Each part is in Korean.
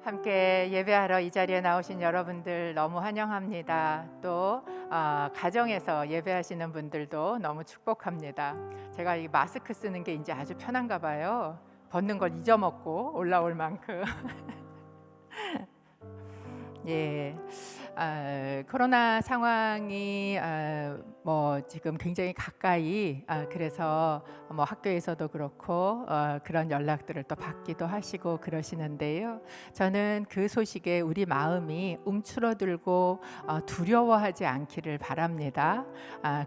함께 예배하러 이 자리에 나오신 여러분들 너무 환영합니다. 또 가정에서 예배하시는 분들도 너무 축복합니다. 제가 이 마스크 쓰는 게 이제 아주 편한가 봐요. 벗는 걸 잊어먹고 올라올 만큼. 예, 코로나 상황이 뭐 지금 굉장히 가까이 그래서 뭐 학교에서도 그렇고 그런 연락들을 또 받기도 하시고 그러시는데요. 저는 그 소식에 우리 마음이 움츠러들고 두려워하지 않기를 바랍니다.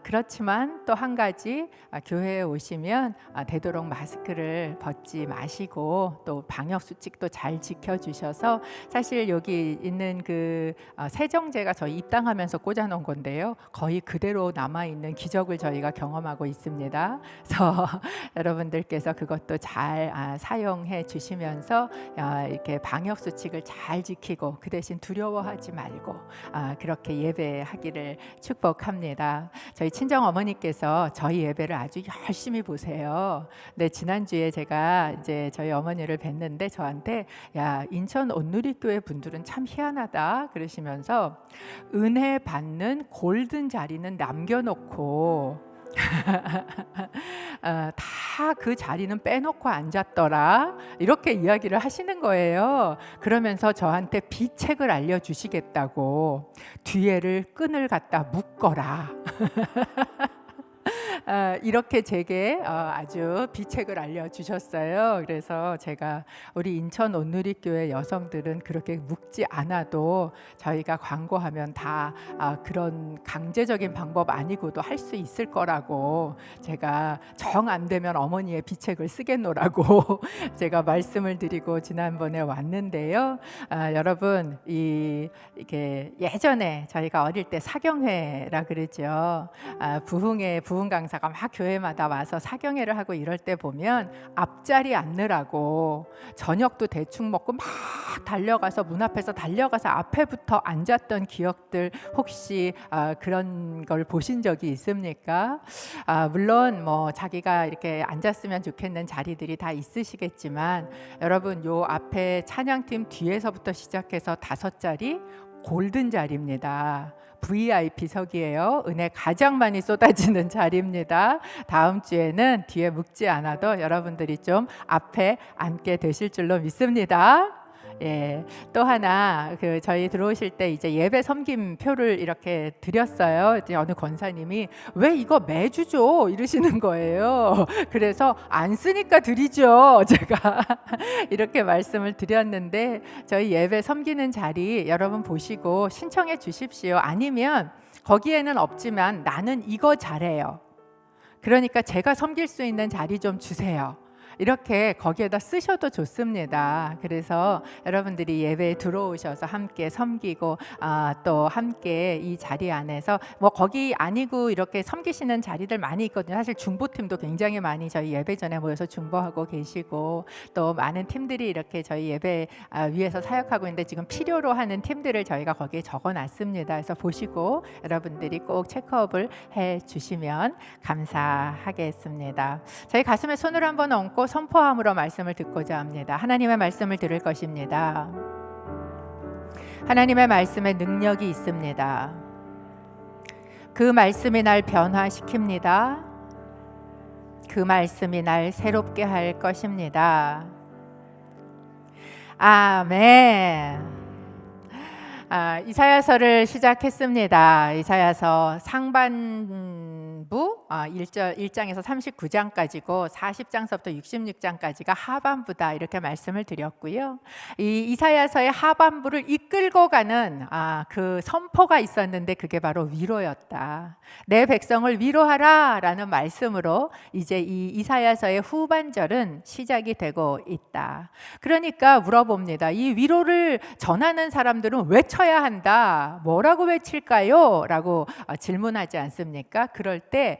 그렇지만 또 한 가지 교회에 오시면 되도록 마스크를 벗지 마시고 또 방역 수칙도 잘 지켜주셔서 사실 여기 있는 그 세정제가 저희 입당하면서 꽂아놓은 건데요. 거의 그대로 남아있는 기적을 저희가 경험하고 있습니다. 그래서 여러분들께서 그것도 잘 사용해 주시면서 이렇게 방역 수칙을 잘 지키고 그 대신 두려워하지 말고 그렇게 예배하기를 축복합니다. 저희 친정 어머니께서 저희 예배를 아주 열심히 보세요. 근데 지난주에 제가 이제 저희 어머니를 뵀는데 저한테 야, 인천 온누리교회 분들은 참 희한하다 그러시면서 은혜 받는 골든 자리는 남겨놓고 다 그 자리는 빼놓고 앉았더라 이렇게 이야기를 하시는 거예요. 그러면서 저한테 비책을 알려주시겠다고 뒤에를 끈을 갖다 묶어라 이렇게 제게 아주 비책을 알려주셨어요. 그래서 제가 우리 인천 온누리교회 여성들은 그렇게 묵지 않아도 저희가 광고하면 다 그런 강제적인 방법 아니고도 할 수 있을 거라고 제가 정 안 되면 어머니의 비책을 쓰겠노라고 제가 말씀을 드리고 지난번에 왔는데요. 여러분 이게 예전에 저희가 어릴 때 사경회라 그러죠. 부흥회 부흥 강사가 막 교회마다 와서 사경회를 하고 이럴 때 보면 앞자리 앉느라고 저녁도 대충 먹고 막 달려가서 문 앞에서 달려가서 앞에부터 앉았던 기억들 혹시 그런 걸 보신 적이 있습니까? 물론 뭐 자기가 이렇게 앉았으면 좋겠는 자리들이 다 있으시겠지만 여러분 요 앞에 찬양팀 뒤에서부터 시작해서 5자리 골든 자리입니다. VIP석이에요. 은혜 가장 많이 쏟아지는 자리입니다. 다음 주에는 뒤에 묵지 않아도 여러분들이 좀 앞에 앉게 되실 줄로 믿습니다. 예, 또 하나 저희 들어오실 때 이제 예배 섬김표를 이렇게 드렸어요. 이제 어느 권사님이 왜 이거 매주 줘 이러시는 거예요. 그래서 안 쓰니까 드리죠. 제가 이렇게 말씀을 드렸는데 저희 예배 섬기는 자리 여러분 보시고 신청해 주십시오. 아니면 거기에는 없지만 나는 이거 잘해요. 그러니까 제가 섬길 수 있는 자리 좀 주세요. 이렇게 거기에다 쓰셔도 좋습니다. 그래서 여러분들이 예배에 들어오셔서 함께 섬기고 또 함께 이 자리 안에서 뭐 거기 아니고 이렇게 섬기시는 자리들 많이 있거든요. 사실 중보팀도 굉장히 많이 저희 예배 전에 모여서 중보하고 계시고 또 많은 팀들이 이렇게 저희 예배 위에서 사역하고 있는데 지금 필요로 하는 팀들을 저희가 거기에 적어놨습니다. 그래서 보시고 여러분들이 꼭 체크업을 해주시면 감사하겠습니다. 저희 가슴에 손을 한번 얹고 선포함으로 말씀을 듣고자 합니다. 하나님의 말씀을 들을 것입니다. 하나님의 말씀에 능력이 있습니다. 그 말씀이 날 변화시킵니다. 그 말씀이 날 새롭게 할 것입니다. 아멘. 이사야서를 시작했습니다. 이사야서 상반부 1장에서 39장까지고 40장서부터 66장까지가 하반부다 이렇게 말씀을 드렸고요. 이 이사야서의 하반부를 이끌고 가는 그 선포가 있었는데 그게 바로 위로였다. 내 백성을 위로하라 라는 말씀으로 이제 이 이사야서의 후반절은 시작이 되고 있다. 그러니까 물어봅니다. 이 위로를 전하는 사람들은 외쳐야 한다. 뭐라고 외칠까요? 라고 질문하지 않습니까? 그럴 때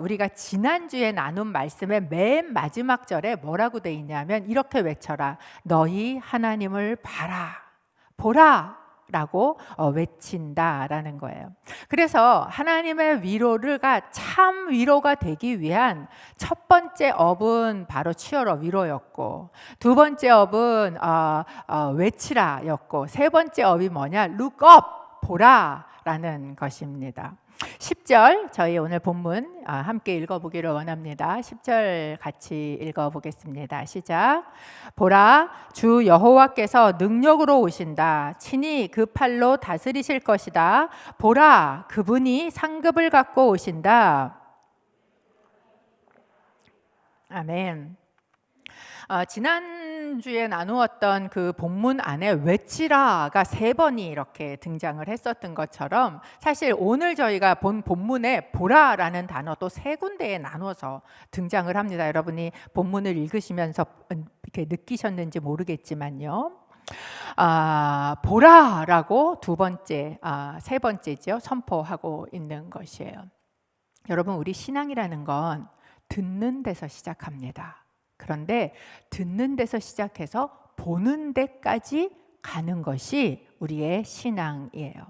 우리가 지난주에 나눈 말씀의 맨 마지막 절에 뭐라고 돼 있냐면 이렇게 외쳐라. 너희 하나님을 봐라. 보라. 라고 외친다라는 거예요. 그래서 하나님의 위로가 참 위로가 되기 위한 첫 번째 업은 바로 치어러 위로였고, 두 번째 업은 외치라였고, 세 번째 업이 뭐냐? look up, 보라라는 것입니다. 10절 저희 오늘 본문 함께 읽어보기를 원합니다. 10절 같이 읽어보겠습니다. 시작. 보라, 주 여호와께서 능력으로 오신다. 친히 그 팔로 다스리실 것이다. 보라, 그분이 상급을 갖고 오신다. 아멘. 지난주에 나누었던 그 본문 안에 외치라가 3번이 이렇게 등장을 했었던 것처럼, 사실 오늘 저희가 본 본문에 보라라는 단어도 3군데에 나눠서 등장을 합니다. 여러분이 본문을 읽으시면서 이렇게 느끼셨는지 모르겠지만요. 보라라고 두 번째, 세 번째죠. 선포하고 있는 것이에요. 여러분, 우리 신앙이라는 건 듣는 데서 시작합니다. 그런데 듣는 데서 시작해서 보는 데까지 가는 것이 우리의 신앙이에요.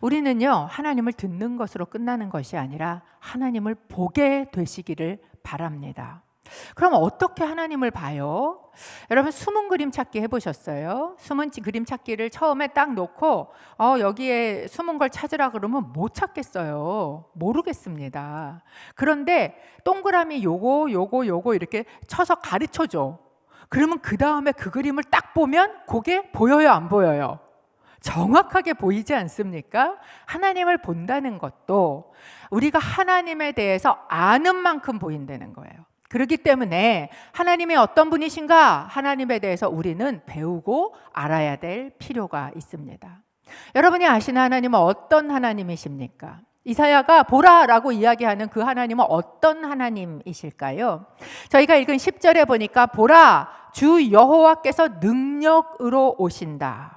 우리는요, 하나님을 듣는 것으로 끝나는 것이 아니라 하나님을 보게 되시기를 바랍니다. 그럼 어떻게 하나님을 봐요? 여러분, 숨은 그림 찾기 해보셨어요? 숨은 그림 찾기를 처음에 딱 놓고 여기에 숨은 걸 찾으라 그러면 못 찾겠어요. 모르겠습니다. 그런데 동그라미 요거 이렇게 쳐서 가르쳐줘. 그러면 그 다음에 그 그림을 딱 보면 그게 보여요, 안 보여요? 정확하게 보이지 않습니까? 하나님을 본다는 것도 우리가 하나님에 대해서 아는 만큼 보인다는 거예요. 그렇기 때문에 하나님이 어떤 분이신가? 하나님에 대해서 우리는 배우고 알아야 될 필요가 있습니다. 여러분이 아시는 하나님은 어떤 하나님이십니까? 이사야가 보라라고 이야기하는 그 하나님은 어떤 하나님이실까요? 저희가 읽은 10절에 보니까 보라, 주 여호와께서 능력으로 오신다.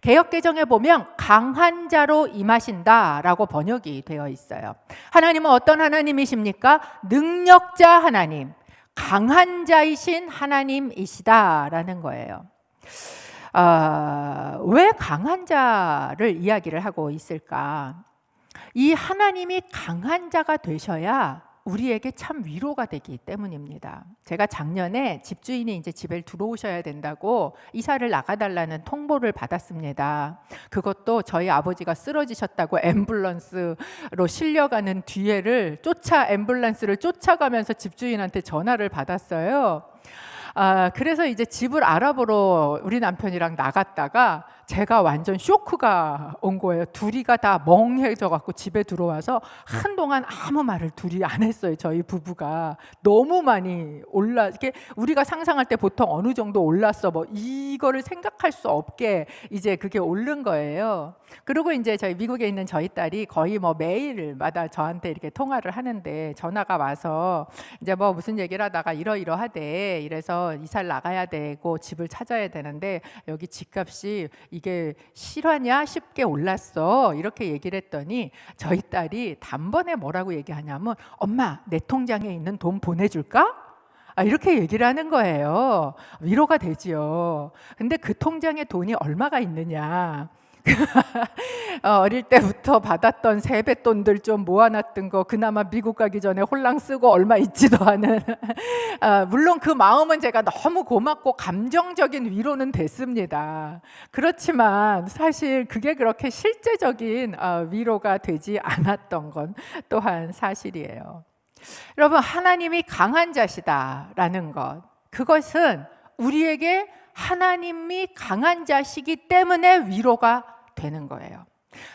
개역개정에 보면 강한 자로 임하신다라고 번역이 되어 있어요. 하나님은 어떤 하나님이십니까? 능력자 하나님, 강한 자이신 하나님이시다라는 거예요. 왜 강한 자를 이야기를 하고 있을까? 이 하나님이 강한 자가 되셔야 우리에게 참 위로가 되기 때문입니다. 제가 작년에 집주인이 이제 집에 들어오셔야 된다고 이사를 나가달라는 통보를 받았습니다. 그것도 저희 아버지가 쓰러지셨다고 앰뷸런스로 실려가는 뒤에를 앰뷸런스를 쫓아가면서 집주인한테 전화를 받았어요. 그래서 이제 집을 알아보러 우리 남편이랑 나갔다가 제가 완전 쇼크가 온 거예요. 둘이가 다 멍해져 갖고 집에 들어와서 한동안 아무 말을 둘이 안 했어요. 저희 부부가 너무 많이 이렇게 우리가 상상할 때 보통 어느 정도 올랐어, 뭐 이거를 생각할 수 없게 이제 그게 오른 거예요. 그리고 이제 저희 미국에 있는 저희 딸이 거의 뭐 매일마다 저한테 이렇게 통화를 하는데, 전화가 와서 이제 뭐 무슨 얘기를 하다가 이러이러하대. 이래서 이사를 나가야 되고 집을 찾아야 되는데 여기 집값이 이게 실화냐 싶게 올랐어, 이렇게 얘기를 했더니 저희 딸이 단번에 뭐라고 얘기하냐면, 엄마, 내 통장에 있는 돈 보내줄까? 이렇게 얘기를 하는 거예요. 위로가 되지요. 근데 그 통장에 돈이 얼마가 있느냐? 어릴 때부터 받았던 세뱃돈들 좀 모아놨던 거 그나마 미국 가기 전에 홀랑 쓰고 얼마 있지도 않은 물론 그 마음은 제가 너무 고맙고 감정적인 위로는 됐습니다. 그렇지만 사실 그게 그렇게 실제적인 위로가 되지 않았던 건 또한 사실이에요. 여러분, 하나님이 강한 자시다라는 것, 그것은 우리에게 하나님이 강한 자시기 때문에 위로가 되는 거예요.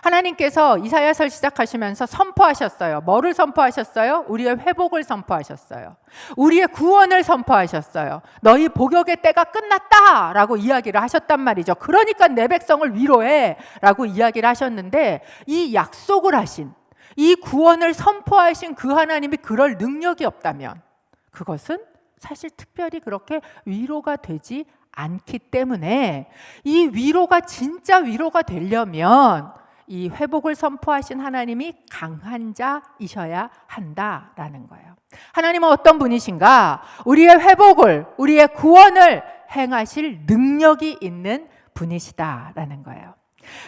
하나님께서 이사야서를 시작하시면서 선포하셨어요. 뭐를 선포하셨어요? 우리의 회복을 선포하셨어요. 우리의 구원을 선포하셨어요. 너희 복역의 때가 끝났다라고 이야기를 하셨단 말이죠. 그러니까 내 백성을 위로해 라고 이야기를 하셨는데, 이 약속을 하신, 이 구원을 선포하신 그 하나님이 그럴 능력이 없다면 그것은 사실 특별히 그렇게 위로가 되지 않기 때문에, 이 위로가 진짜 위로가 되려면 이 회복을 선포하신 하나님이 강한 자이셔야 한다라는 거예요. 하나님은 어떤 분이신가? 우리의 회복을, 우리의 구원을 행하실 능력이 있는 분이시다라는 거예요.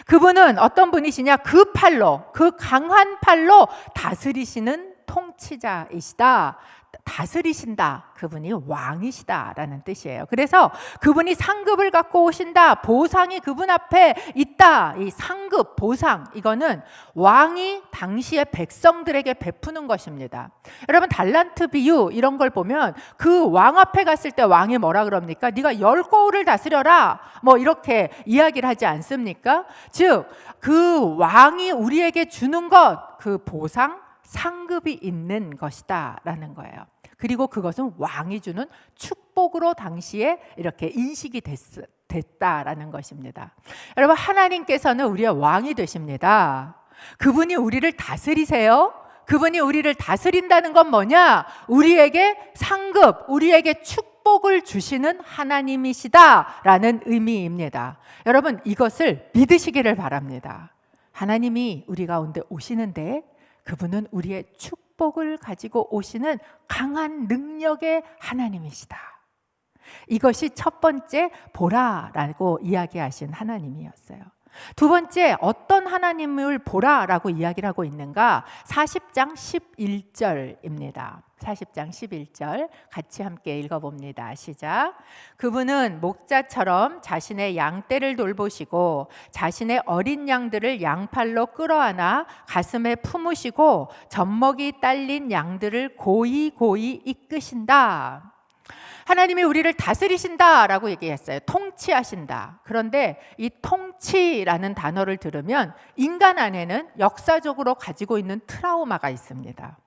그분은 어떤 분이시냐? 그 팔로, 그 강한 팔로 다스리시는 통치자이시다. 다스리신다. 그분이 왕이시다라는 뜻이에요. 그래서 그분이 상급을 갖고 오신다. 보상이 그분 앞에 있다. 이 상급, 보상, 이거는 왕이 당시의 백성들에게 베푸는 것입니다. 여러분, 달란트 비유 이런 걸 보면 그 왕 앞에 갔을 때 왕이 뭐라 그럽니까? 네가 10거울을 다스려라. 뭐 이렇게 이야기를 하지 않습니까? 즉, 그 왕이 우리에게 주는 것, 그 보상, 상급이 있는 것이다 라는 거예요. 그리고 그것은 왕이 주는 축복으로 당시에 이렇게 인식이 됐다라는 것입니다. 여러분, 하나님께서는 우리의 왕이 되십니다. 그분이 우리를 다스리세요. 그분이 우리를 다스린다는 건 뭐냐? 우리에게 상급, 우리에게 축복을 주시는 하나님이시다라는 의미입니다. 여러분, 이것을 믿으시기를 바랍니다. 하나님이 우리 가운데 오시는데 그분은 우리의 축복을 가지고 오시는 강한 능력의 하나님이시다. 이것이 첫 번째 보라라고 이야기하신 하나님이었어요. 두 번째, 어떤 하나님을 보라라고 이야기를 하고 있는가? 40장 11절입니다. 40장 11절 같이 함께 읽어봅니다. 시작. 그분은 목자처럼 자신의 양떼를 돌보시고 자신의 어린 양들을 양팔로 끌어안아 가슴에 품으시고 젖먹이 딸린 양들을 고이 이끄신다. 하나님이 우리를 다스리신다라고 얘기했어요. 통치하신다. 그런데 이 통치라는 단어를 들으면 인간 안에는 역사적으로 가지고 있는 트라우마가 있습니다.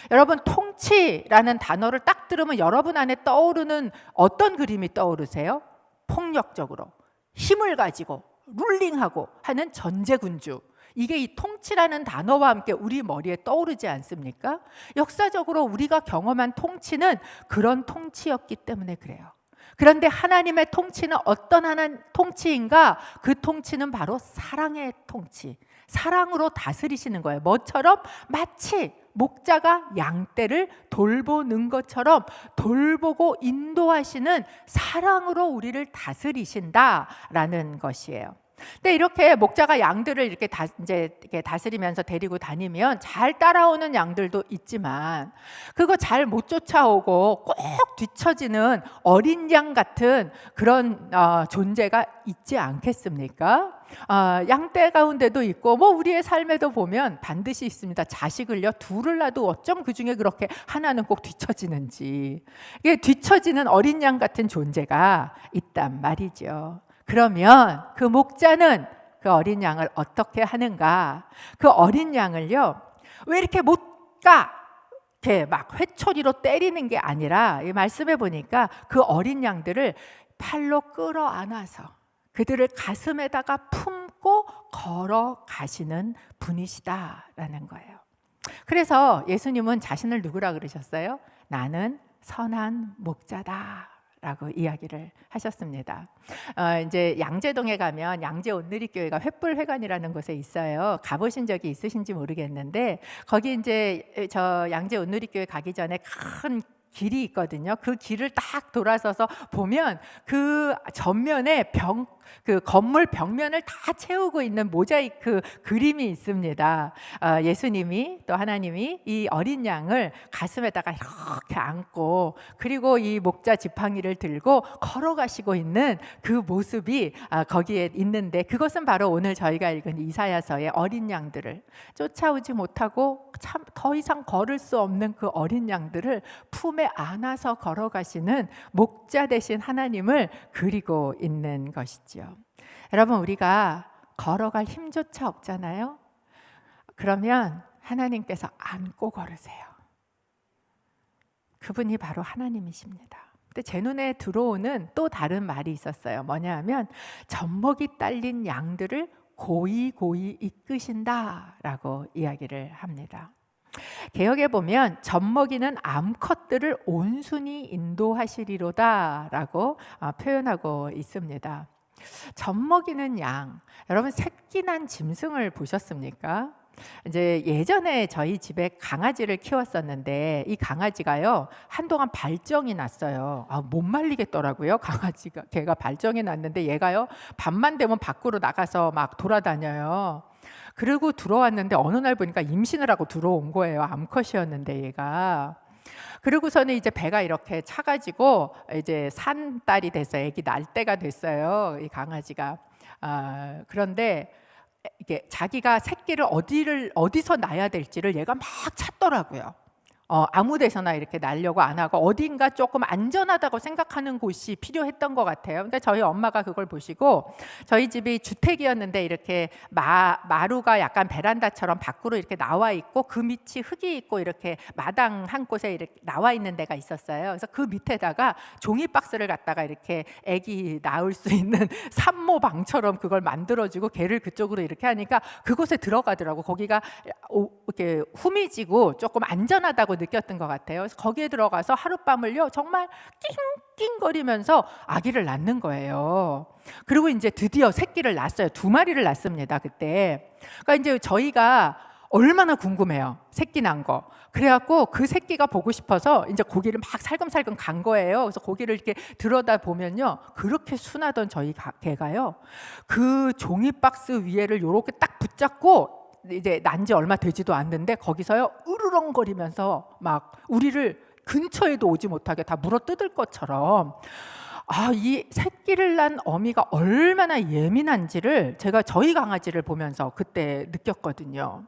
여러분, 통치라는 단어를 딱 들으면 여러분 안에 떠오르는 어떤 그림이 떠오르세요? 폭력적으로 힘을 가지고 룰링하고 하는 전제군주. 이게 이 통치라는 단어와 함께 우리 머리에 떠오르지 않습니까? 역사적으로 우리가 경험한 통치는 그런 통치였기 때문에 그래요. 그런데 하나님의 통치는 어떤 통치인가? 그 통치는 바로 사랑의 통치. 사랑으로 다스리시는 거예요. 뭐처럼? 마치 목자가 양떼를 돌보는 것처럼 돌보고 인도하시는 사랑으로 우리를 다스리신다라는 것이에요. 근데 이렇게 목자가 양들을 이렇게 다스리면서 데리고 다니면 잘 따라오는 양들도 있지만 그거 잘 못 쫓아오고 꼭 뒤처지는 어린 양 같은 그런 존재가 있지 않겠습니까? 양떼 가운데도 있고 뭐 우리의 삶에도 보면 반드시 있습니다. 자식을요 둘을 낳아도 어쩜 그중에 그렇게 하나는 꼭 뒤처지는지. 이게 뒤처지는 어린 양 같은 존재가 있단 말이죠. 그러면 그 목자는 그 어린 양을 어떻게 하는가? 그 어린 양을요 왜 이렇게 못 가? 이렇게 막 회초리로 때리는 게 아니라 이 말씀해 보니까 그 어린 양들을 팔로 끌어안아서 그들을 가슴에다가 품고 걸어가시는 분이시다라는 거예요. 그래서 예수님은 자신을 누구라 그러셨어요? 나는 선한 목자다 라고 이야기를 하셨습니다. 이제 양재동에 가면 양재 온누리교회가 횃불회관이라는 곳에 있어요. 가보신 적이 있으신지 모르겠는데 거기 이제 저 양재 온누리교회 가기 전에 큰 길이 있거든요. 그 길을 딱 돌아서서 보면 그 전면에 그 건물 벽면을 다 채우고 있는 모자이크 그림이 있습니다. 예수님이 또 하나님이 이 어린 양을 가슴에다가 이렇게 안고 그리고 이 목자 지팡이를 들고 걸어가시고 있는 그 모습이 거기에 있는데 그것은 바로 오늘 저희가 읽은 이사야서의 어린 양들을 쫓아오지 못하고 참 더 이상 걸을 수 없는 그 어린 양들을 품에 안아서 걸어가시는 목자 되신 하나님을 그리고 있는 것이죠. 여러분, 우리가 걸어갈 힘조차 없잖아요. 그러면 하나님께서 안고 걸으세요. 그분이 바로 하나님이십니다. 근데 제 눈에 들어오는 또 다른 말이 있었어요. 뭐냐 하면 젖먹이 딸린 양들을 고이 이끄신다라고 이야기를 합니다. 개역에 보면 젖먹이는 암컷들을 온순히 인도하시리로다라고 표현하고 있습니다. 젖먹이는 양, 여러분 새끼 난 짐승을 보셨습니까? 이제 예전에 저희 집에 강아지를 키웠었는데 이 강아지가요 한동안 발정이 났어요. 못 말리겠더라고요. 강아지가 걔가 발정이 났는데 얘가요 밤만 되면 밖으로 나가서 막 돌아다녀요. 그리고 들어왔는데 어느 날 보니까 임신을 하고 들어온 거예요. 암컷이었는데 얘가. 그리고서는 이제 배가 이렇게 차가지고 이제 산 딸이 됐어요. 아기 날 때가 됐어요. 이 강아지가. 그런데 이게 자기가 새끼를 어디서 낳아야 될지를 얘가 막 찾더라고요. 아무 데서나 이렇게 낳으려고 안 하고 어딘가 조금 안전하다고 생각하는 곳이 필요했던 것 같아요. 그러니까 저희 엄마가 그걸 보시고 저희 집이 주택이었는데 이렇게 마루가 약간 베란다처럼 밖으로 이렇게 나와 있고 그 밑이 흙이 있고 이렇게 마당 한 곳에 이렇게 나와 있는 데가 있었어요. 그래서 그 밑에다가 종이 박스를 갖다가 이렇게 아기 낳을 수 있는 산모방처럼 그걸 만들어주고 걔를 그쪽으로 이렇게 하니까 그곳에 들어가더라고. 거기가 이렇게 후미지고 조금 안전하다고 느꼈던 것 같아요. 그래서 거기에 들어가서 하룻밤을요 정말 낑낑거리면서 아기를 낳는 거예요. 그리고 이제 드디어 새끼를 낳았어요. 2마리를 낳습니다. 그때. 그러니까 이제 저희가 얼마나 궁금해요. 새끼 낳은 거. 그래갖고 그 새끼가 보고 싶어서 이제 고기를 막 살금살금 간 거예요. 그래서 고기를 이렇게 들여다 보면요, 그렇게 순하던 저희 개가요, 그 종이 박스 위에를 이렇게 딱 붙잡고 이제 난 지 얼마 되지도 않는데 거기서요 으르렁거리면서 막 우리를 근처에도 오지 못하게 다 물어뜯을 것처럼, 이 새끼를 낳은 어미가 얼마나 예민한지를 제가 저희 강아지를 보면서 그때 느꼈거든요.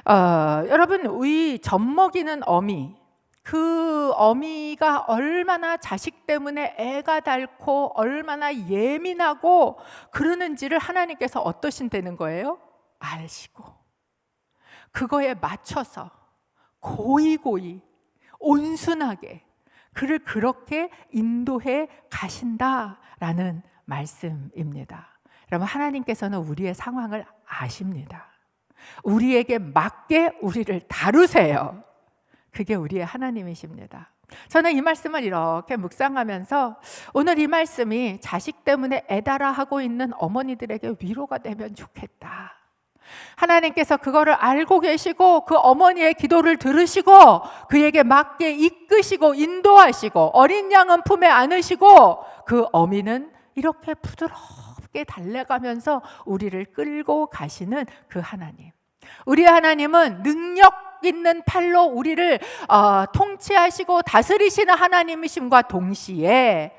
여러분, 이 젖먹이는 어미, 그 어미가 얼마나 자식 때문에 애가 닳고 얼마나 예민하고 그러는지를 하나님께서 어떠신다는 거예요? 아시고 그거에 맞춰서 고이고이 온순하게 그를 그렇게 인도해 가신다라는 말씀입니다. 여러분, 하나님께서는 우리의 상황을 아십니다. 우리에게 맞게 우리를 다루세요. 그게 우리의 하나님이십니다. 저는 이 말씀을 이렇게 묵상하면서 오늘 이 말씀이 자식 때문에 애달아 하고 있는 어머니들에게 위로가 되면 좋겠다. 하나님께서 그거를 알고 계시고 그 어머니의 기도를 들으시고 그에게 맞게 이끄시고 인도하시고 어린 양은 품에 안으시고 그 어미는 이렇게 부드럽게 달래가면서 우리를 끌고 가시는 그 하나님. 우리 하나님은 능력 있는 팔로 우리를 통치하시고 다스리시는 하나님이심과 동시에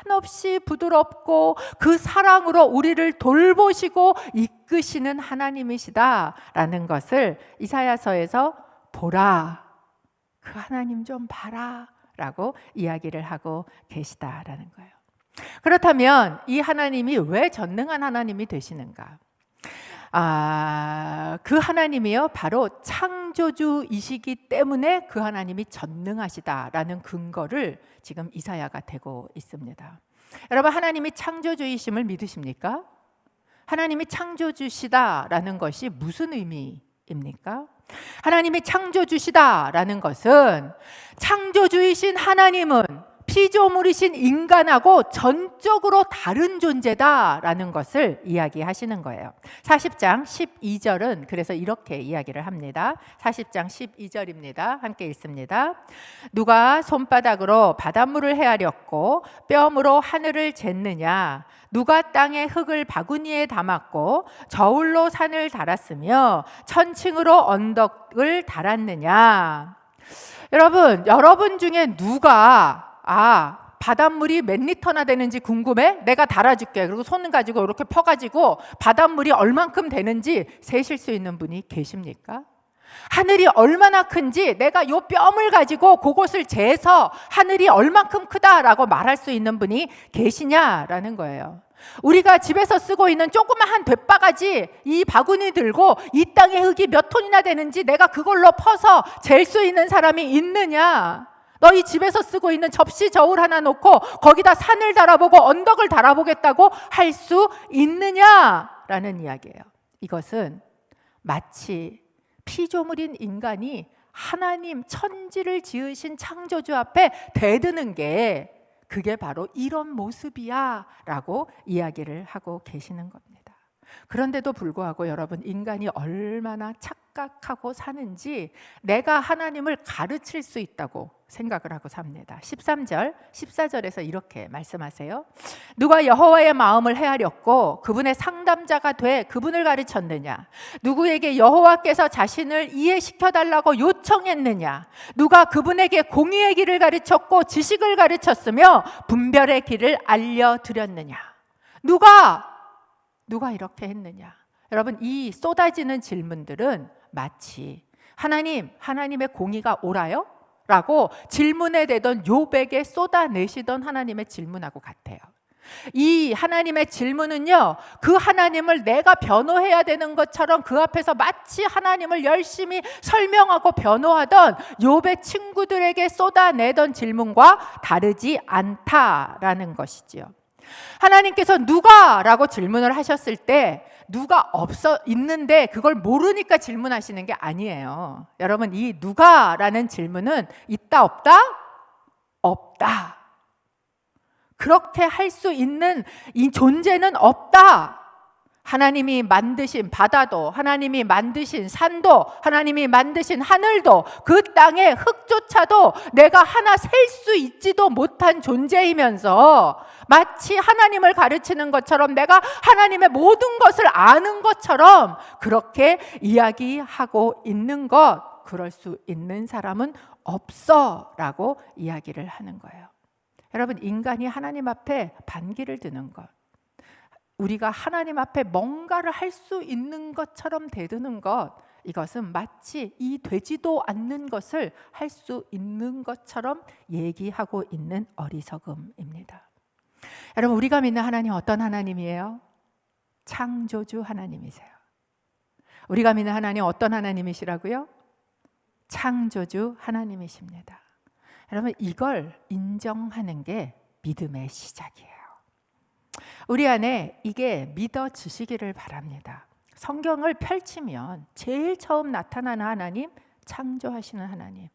한없이 부드럽고 그 사랑으로 우리를 돌보시고 이끄시는 하나님이시다라는 것을 이사야서에서 보라, 그 하나님 좀 봐라 라고 이야기를 하고 계시다라는 거예요. 그렇다면 이 하나님이 왜 전능한 하나님이 되시는가? 그 하나님이요, 바로 창조주이시기 때문에 그 하나님이 전능하시다라는 근거를 지금 이사야가 대고 있습니다. 여러분, 하나님이 창조주이심을 믿으십니까? 하나님이 창조주시다라는 것이 무슨 의미입니까? 하나님이 창조주시다라는 것은 창조주이신 하나님은 피조물이신 인간하고 전적으로 다른 존재다라는 것을 이야기하시는 거예요. 40장 12절은 그래서 이렇게 이야기를 합니다. 40장 12절입니다. 함께 읽습니다. 누가 손바닥으로 바닷물을 헤아렸고 뼘으로 하늘을 쟀느냐? 누가 땅의 흙을 바구니에 담았고 저울로 산을 달았으며 천층으로 언덕을 달았느냐? 여러분 중에 누가 바닷물이 몇 리터나 되는지 궁금해? 내가 달아줄게. 그리고 손 가지고 이렇게 퍼가지고 바닷물이 얼만큼 되는지 세실 수 있는 분이 계십니까? 하늘이 얼마나 큰지 내가 요 뼘을 가지고 그것을 재서 하늘이 얼만큼 크다라고 말할 수 있는 분이 계시냐라는 거예요. 우리가 집에서 쓰고 있는 조그마한 돛바가지 이 바구니 들고 이 땅의 흙이 몇 톤이나 되는지 내가 그걸로 퍼서 잴 수 있는 사람이 있느냐? 너희 집에서 쓰고 있는 접시 저울 하나 놓고 거기다 산을 달아보고 언덕을 달아보겠다고 할 수 있느냐라는 이야기예요. 이것은 마치 피조물인 인간이 하나님 천지를 지으신 창조주 앞에 대드는 게 그게 바로 이런 모습이야 라고 이야기를 하고 계시는 겁니다. 그런데도 불구하고 여러분, 인간이 얼마나 착각하고 사는지 내가 하나님을 가르칠 수 있다고 생각을 하고 삽니다. 13절, 14절에서 이렇게 말씀하세요. 누가 여호와의 마음을 헤아렸고 그분의 상담자가 돼 그분을 가르쳤느냐? 누구에게 여호와께서 자신을 이해시켜달라고 요청했느냐? 누가 그분에게 공의의 길을 가르쳤고 지식을 가르쳤으며 분별의 길을 알려드렸느냐? 누가 이렇게 했느냐? 여러분, 이 쏟아지는 질문들은 마치 하나님의 공의가 옳아요? 라고 질문에 대던 욥에게 쏟아내시던 하나님의 질문하고 같아요. 이 하나님의 질문은요, 그 하나님을 내가 변호해야 되는 것처럼 그 앞에서 마치 하나님을 열심히 설명하고 변호하던 욥의 친구들에게 쏟아내던 질문과 다르지 않다라는 것이지요. 하나님께서 누가라고 질문을 하셨을 때 누가 있는데 그걸 모르니까 질문하시는 게 아니에요. 여러분, 이 누가라는 질문은 있다 없다? 없다. 그렇게 할 수 있는 이 존재는 없다. 하나님이 만드신 바다도, 하나님이 만드신 산도, 하나님이 만드신 하늘도, 그 땅의 흙조차도 내가 하나 셀 수 있지도 못한 존재이면서 마치 하나님을 가르치는 것처럼 내가 하나님의 모든 것을 아는 것처럼 그렇게 이야기하고 있는 것, 그럴 수 있는 사람은 없어 라고 이야기를 하는 거예요. 여러분, 인간이 하나님 앞에 반기를 드는 것, 우리가 하나님 앞에 뭔가를 할 수 있는 것처럼 대드는 것, 이것은 마치 이 되지도 않는 것을 할 수 있는 것처럼 얘기하고 있는 어리석음입니다. 여러분, 우리가 믿는 하나님 어떤 하나님이에요? 창조주 하나님이세요. 우리가 믿는 하나님 어떤 하나님이시라고요? 창조주 하나님이십니다. 여러분, 이걸 인정하는 게 믿음의 시작이에요. 우리 안에 이게 믿어지시기를 바랍니다. 성경을 펼치면 제일 처음 나타나는 하나님, 창조하시는 하나님.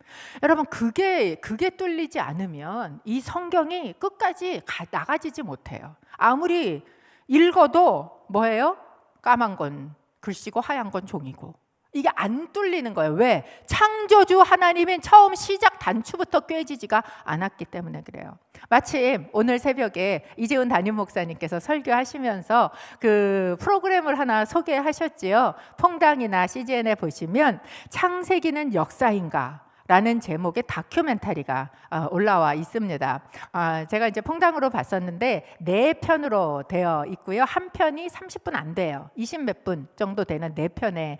여러분, 그게 뚫리지 않으면 이 성경이 끝까지 나가지지 못해요. 아무리 읽어도 뭐예요? 까만 건 글씨고 하얀 건 종이고. 이게 안 뚫리는 거예요. 왜? 창조주 하나님은 처음 시작 단추부터 꿰지지가 않았기 때문에 그래요. 마침 오늘 새벽에 이재훈 담임 목사님께서 설교하시면서 그 프로그램을 하나 소개하셨지요. 퐁당이나 CGN에 보시면 창세기는 역사인가? 라는 제목의 다큐멘터리가 올라와 있습니다. 제가 이제 퐁당으로 봤었는데 4편으로 되어 있고요. 한 편이 30분 안 돼요. 20몇 분 정도 되는 4편의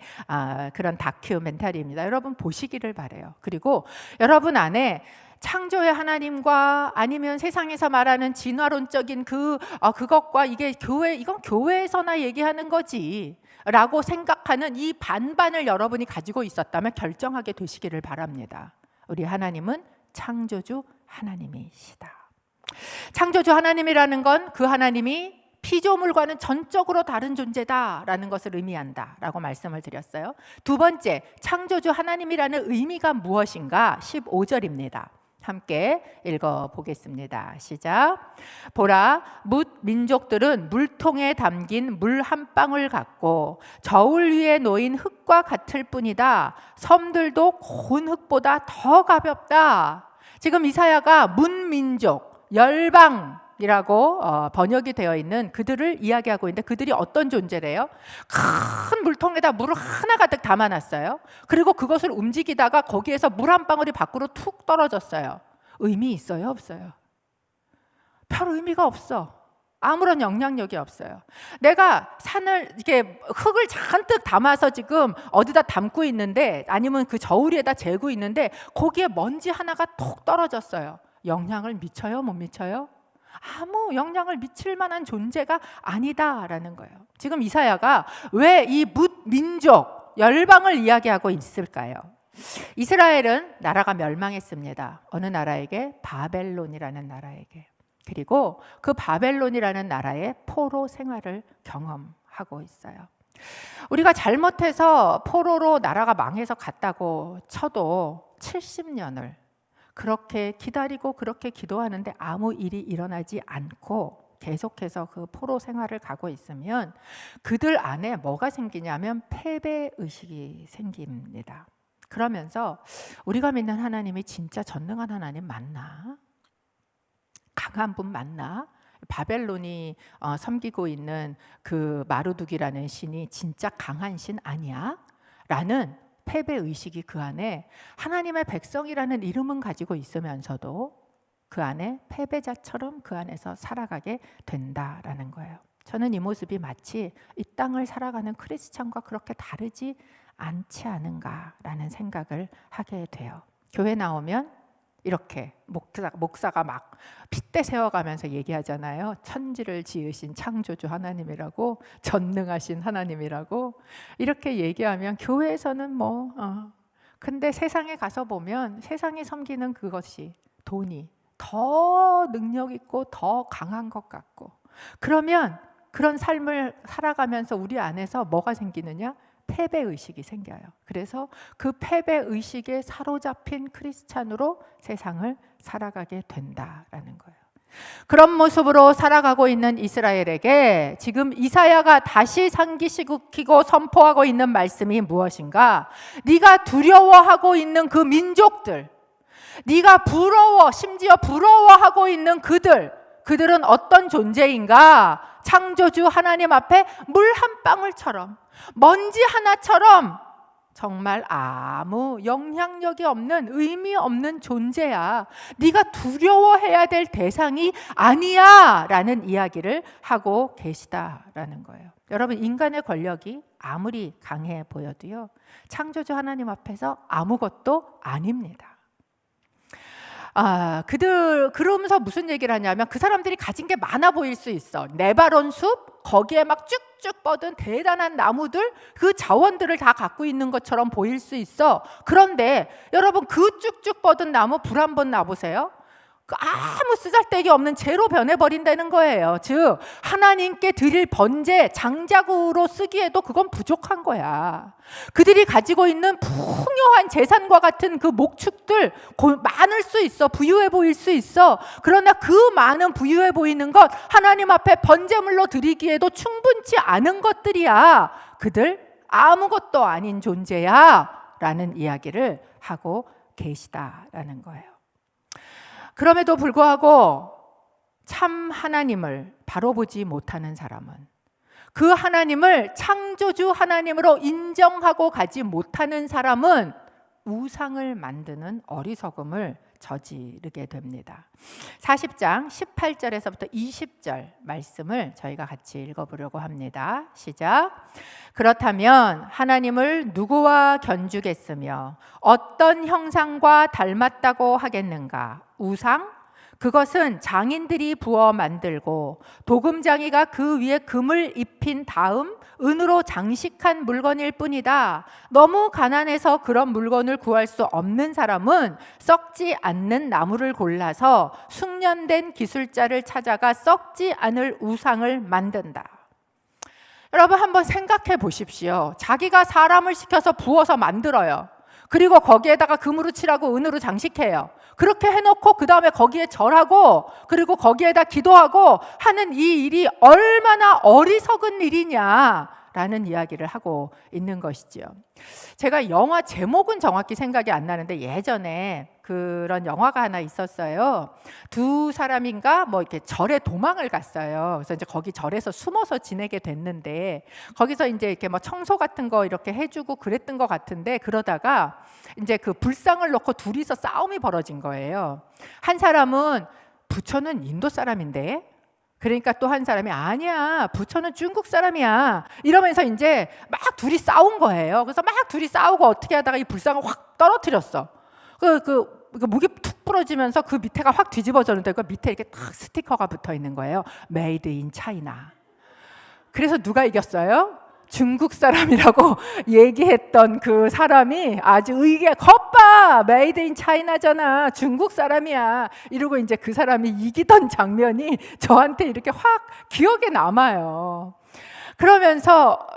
그런 다큐멘터리입니다. 여러분 보시기를 바라요. 그리고 여러분 안에 창조의 하나님과 아니면 세상에서 말하는 진화론적인 그것과 이건 교회에서나 얘기하는 거지 라고 생각하는 이 반반을 여러분이 가지고 있었다면 결정하게 되시기를 바랍니다. 우리 하나님은 창조주 하나님이시다. 창조주 하나님이라는 건 그 하나님이 피조물과는 전적으로 다른 존재다라는 것을 의미한다라고 말씀을 드렸어요. 두 번째, 창조주 하나님이라는 의미가 무엇인가? 15절입니다. 함께 읽어보겠습니다. 시작. 보라, 뭇 민족들은 물통에 담긴 물 한 방울 같고 저울 위에 놓인 흙과 같을 뿐이다. 섬들도 고운 흙보다 더 가볍다. 지금 이사야가 문민족, 열방이라고 번역이 되어 있는 그들을 이야기하고 있는데, 그들이 어떤 존재래요? 큰 물통에다 물을 하나 가득 담아놨어요. 그리고 그것을 움직이다가 거기에서 물 한 방울이 밖으로 툭 떨어졌어요. 의미 있어요? 없어요? 별 의미가 없어. 아무런 영향력이 없어요. 내가 흙을 잔뜩 담아서 지금 어디다 담고 있는데, 아니면 그 저울 위에다 재고 있는데 거기에 먼지 하나가 톡 떨어졌어요. 영향을 미쳐요? 못 미쳐요? 아무 영향을 미칠 만한 존재가 아니다라는 거예요. 지금 이사야가 왜 이 민족, 열방을 이야기하고 있을까요? 이스라엘은 나라가 멸망했습니다. 어느 나라에게? 바벨론이라는 나라에게. 그리고 그 바벨론이라는 나라의 포로 생활을 경험하고 있어요. 우리가 잘못해서 포로로 나라가 망해서 갔다고 쳐도 70년을 그렇게 기다리고 그렇게 기도하는데 아무 일이 일어나지 않고 계속해서 그 포로 생활을 가고 있으면 그들 안에 뭐가 생기냐면 패배의식이 생깁니다. 그러면서 우리가 믿는 하나님이 진짜 전능한 하나님 맞나? 강한 분 맞나? 바벨론이 섬기고 있는 그 마르둑이라는 신이 진짜 강한 신 아니야? 라는 패배의식이 그 안에, 하나님의 백성이라는 이름은 가지고 있으면서도 그 안에 패배자처럼 그 안에서 살아가게 된다라는 거예요. 저는 이 모습이 마치 이 땅을 살아가는 크리스찬과 그렇게 다르지 않지 않은가라는 생각을 하게 돼요. 교회 나오면 이렇게 목사가 막 핏대 세워가면서 얘기하잖아요. 천지를 지으신 창조주 하나님이라고, 전능하신 하나님이라고 이렇게 얘기하면 교회에서는 근데 세상에 가서 보면 세상이 섬기는 그것이, 돈이 더 능력 있고 더 강한 것 같고, 그러면 그런 삶을 살아가면서 우리 안에서 뭐가 생기느냐? 패배의식이 생겨요. 그래서 그 패배의식에 사로잡힌 크리스찬으로 세상을 살아가게 된다라는 거예요. 그런 모습으로 살아가고 있는 이스라엘에게 지금 이사야가 다시 상기시키고 선포하고 있는 말씀이 무엇인가? 네가 두려워하고 있는 그 민족들, 네가 심지어 부러워하고 있는 그들은 어떤 존재인가? 창조주 하나님 앞에 물 한 방울처럼, 먼지 하나처럼 정말 아무 영향력이 없는, 의미 없는 존재야. 네가 두려워해야 될 대상이 아니야 라는 이야기를 하고 계시다라는 거예요. 여러분, 인간의 권력이 아무리 강해 보여도요, 창조주 하나님 앞에서 아무것도 아닙니다. 그러면서 무슨 얘기를 하냐면, 그 사람들이 가진 게 많아 보일 수 있어. 네바론 숲, 거기에 막 쭉쭉 뻗은 대단한 나무들, 그 자원들을 다 갖고 있는 것처럼 보일 수 있어. 그런데 여러분, 그 쭉쭉 뻗은 나무 불 한번 놔보세요. 아무 쓰잘데기 없는 재로 변해버린다는 거예요. 즉 하나님께 드릴 번제, 장작으로 쓰기에도 그건 부족한 거야. 그들이 가지고 있는 풍요한 재산과 같은 그 목축들 많을 수 있어, 부유해 보일 수 있어. 그러나 그 많은 부유해 보이는 것, 하나님 앞에 번제물로 드리기에도 충분치 않은 것들이야. 그들 아무것도 아닌 존재야 라는 이야기를 하고 계시다라는 거예요. 그럼에도 불구하고 참 하나님을 바로 보지 못하는 사람은, 그 하나님을 창조주 하나님으로 인정하고 가지 못하는 사람은 우상을 만드는 어리석음을 저지르게 됩니다. 40장 18절에서부터 20절 말씀을 저희가 같이 읽어보려고 합니다. 시작. 그렇다면 하나님을 누구와 견주겠으며 어떤 형상과 닮았다고 하겠는가? 우상? 그것은 장인들이 부어 만들고 도금장이가 그 위에 금을 입힌 다음 은으로 장식한 물건일 뿐이다. 너무 가난해서 그런 물건을 구할 수 없는 사람은 썩지 않는 나무를 골라서 숙련된 기술자를 찾아가 썩지 않을 우상을 만든다. 여러분, 한번 생각해 보십시오. 자기가 사람을 시켜서 부어서 만들어요. 그리고 거기에다가 금으로 칠하고 은으로 장식해요. 그렇게 해놓고 그 다음에 거기에 절하고, 그리고 거기에다 기도하고 하는 이 일이 얼마나 어리석은 일이냐라는 이야기를 하고 있는 것이죠. 제가 영화 제목은 정확히 생각이 안 나는데, 예전에 그런 영화가 하나 있었어요. 두 사람인가 이렇게 절에 도망을 갔어요. 그래서 이제 거기 절에서 숨어서 지내게 됐는데, 거기서 이제 이렇게 청소 같은 거 이렇게 해주고 그랬던 것 같은데, 그러다가 이제 그 불상을 놓고 둘이서 싸움이 벌어진 거예요. 한 사람은 부처는 인도 사람인데, 그러니까 또 한 사람이 아니야, 부처는 중국 사람이야, 이러면서 이제 막 둘이 싸운 거예요. 그래서 막 둘이 싸우고 어떻게 하다가 이 불상을 확 떨어뜨렸어. 목이 툭 부러지면서 그 밑에가 확 뒤집어졌는데, 그 밑에 이렇게 딱 스티커가 붙어 있는 거예요. Made in China. 그래서 누가 이겼어요? 중국 사람이라고 얘기했던 그 사람이 아주 겉봐, Made in China잖아, 중국 사람이야, 이러고 이제 그 사람이 이기던 장면이 저한테 이렇게 확 기억에 남아요. 그러면서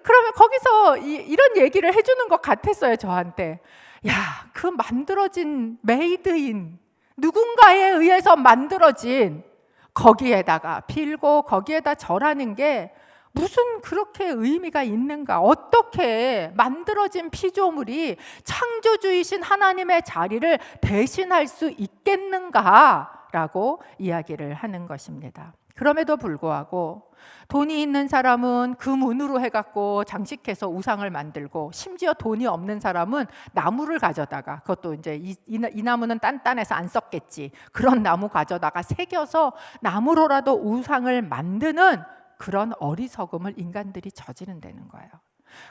그러면 거기서 이런 얘기를 해주는 것 같았어요, 저한테. 야, 그 만들어진 메이드 인, 누군가에 의해서 만들어진 거기에다가 빌고 거기에다 절하는 게 무슨 그렇게 의미가 있는가? 어떻게 만들어진 피조물이 창조주이신 하나님의 자리를 대신할 수 있겠는가라고 이야기를 하는 것입니다. 그럼에도 불구하고 돈이 있는 사람은 금은으로 해갖고 장식해서 우상을 만들고, 심지어 돈이 없는 사람은 나무를 가져다가, 그것도 이제 이 나무는 단단해서 안 썩겠지, 그런 나무 가져다가 새겨서 나무로라도 우상을 만드는 그런 어리석음을 인간들이 저지른다는 거예요.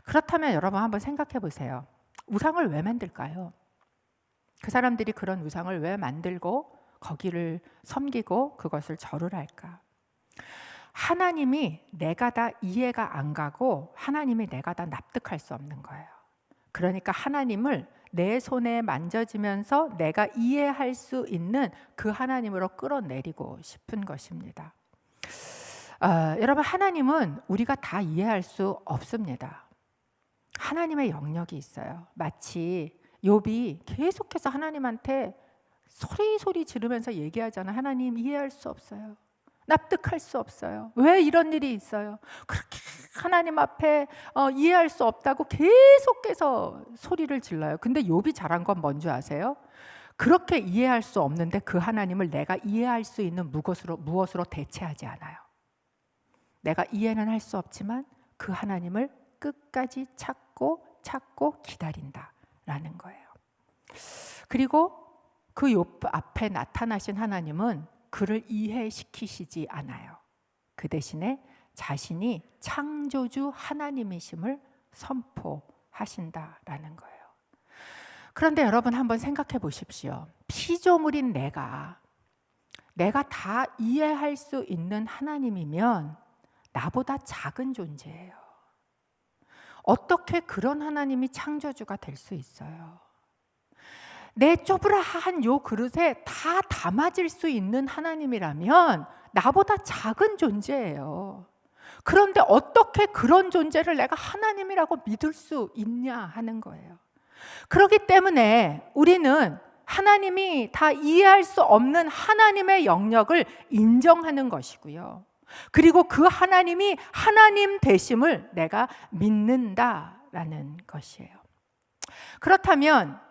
그렇다면 여러분 한번 생각해 보세요. 우상을 왜 만들까요? 그 사람들이 그런 우상을 왜 만들고 거기를 섬기고 그것을 절을 할까? 하나님이 내가 다 이해가 안 가고 하나님이 내가 다 납득할 수 없는 거예요. 그러니까 하나님을 내 손에 만져지면서 내가 이해할 수 있는 그 하나님으로 끌어내리고 싶은 것입니다. 여러분, 하나님은 우리가 다 이해할 수 없습니다. 하나님의 영역이 있어요. 마치 욥이 계속해서 하나님한테 소리 지르면서 얘기하잖아요. 하나님, 이해할 수 없어요. 납득할 수 없어요. 왜 이런 일이 있어요? 그렇게 하나님 앞에 이해할 수 없다고 계속해서 소리를 질러요. 근데 욥이 잘한 건 뭔지 아세요? 그렇게 이해할 수 없는데 그 하나님을 내가 이해할 수 있는 무엇으로 대체하지 않아요. 내가 이해는 할 수 없지만 그 하나님을 끝까지 찾고 기다린다라는 거예요. 그리고 그 욥 앞에 나타나신 하나님은 그를 이해시키시지 않아요. 그 대신에 자신이 창조주 하나님이심을 선포하신다라는 거예요. 그런데 여러분 한번 생각해 보십시오. 피조물인 내가 다 이해할 수 있는 하나님이면 나보다 작은 존재예요. 어떻게 그런 하나님이 창조주가 될 수 있어요? 내 쪼브라한 요 그릇에 다 담아질 수 있는 하나님이라면 나보다 작은 존재예요. 그런데 어떻게 그런 존재를 내가 하나님이라고 믿을 수 있냐 하는 거예요. 그렇기 때문에 우리는 하나님이 다 이해할 수 없는 하나님의 영역을 인정하는 것이고요. 그리고 그 하나님이 하나님 되심을 내가 믿는다라는 것이에요. 그렇다면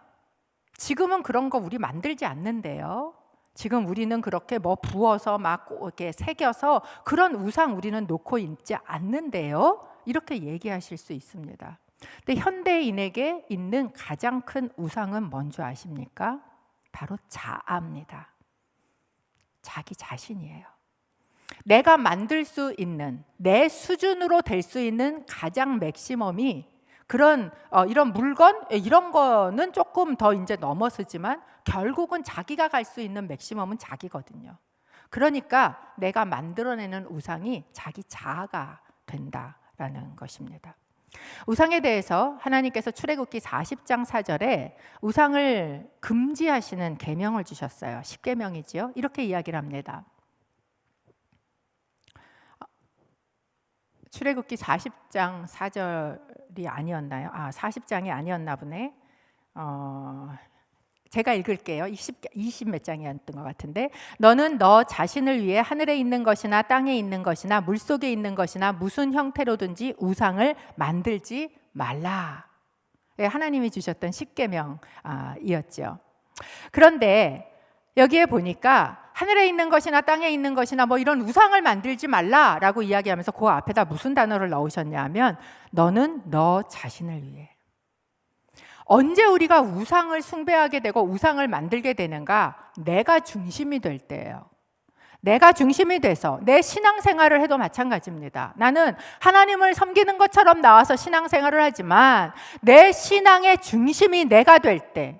지금은 그런 거 우리 만들지 않는데요. 지금 우리는 그렇게 뭐 부어서 막 이렇게 새겨서 그런 우상 우리는 놓고 있지 않는데요. 이렇게 얘기하실 수 있습니다. 근데 현대인에게 있는 가장 큰 우상은 뭔지 아십니까? 바로 자아입니다. 자기 자신이에요. 내가 만들 수 있는, 내 수준으로 될 수 있는 가장 맥시멈이 그런 이런 물건 이런 거는 조금 더 이제 넘어서지만 결국은 자기가 갈 수 있는 맥시멈은 자기거든요. 그러니까 내가 만들어내는 우상이 자기 자아가 된다라는 것입니다. 우상에 대해서 하나님께서 출애굽기 40장 4절에 우상을 금지하시는 계명을 주셨어요. 10계명이지요. 이렇게 이야기를 합니다. 출애굽기 40장 4절이 아니었나요? 40장이 아니었나 보네. 제가 읽을게요. 20 몇 장이었던 것 같은데, 너는 너 자신을 위해 하늘에 있는 것이나 땅에 있는 것이나 물속에 있는 것이나 무슨 형태로든지 우상을 만들지 말라. 하나님이 주셨던 10계명이었죠. 그런데 여기에 보니까 하늘에 있는 것이나 땅에 있는 것이나 뭐 이런 우상을 만들지 말라라고 이야기하면서 그 앞에다 무슨 단어를 넣으셨냐 하면 너는 너 자신을 위해. 언제 우리가 우상을 숭배하게 되고 우상을 만들게 되는가? 내가 중심이 될 때예요. 내가 중심이 돼서 내 신앙생활을 해도 마찬가지입니다. 나는 하나님을 섬기는 것처럼 나와서 신앙생활을 하지만 내 신앙의 중심이 내가 될 때,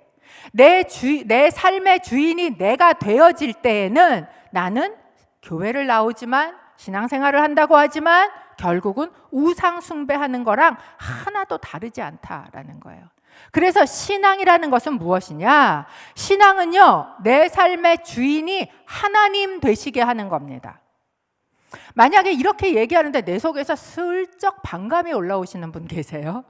내 삶의 주인이 내가 되어질 때에는 나는 교회를 나오지만 신앙생활을 한다고 하지만 결국은 우상 숭배하는 거랑 하나도 다르지 않다라는 거예요. 그래서 신앙이라는 것은 무엇이냐? 신앙은요, 내 삶의 주인이 하나님 되시게 하는 겁니다. 만약에 이렇게 얘기하는데 내 속에서 슬쩍 반감이 올라오시는 분 계세요?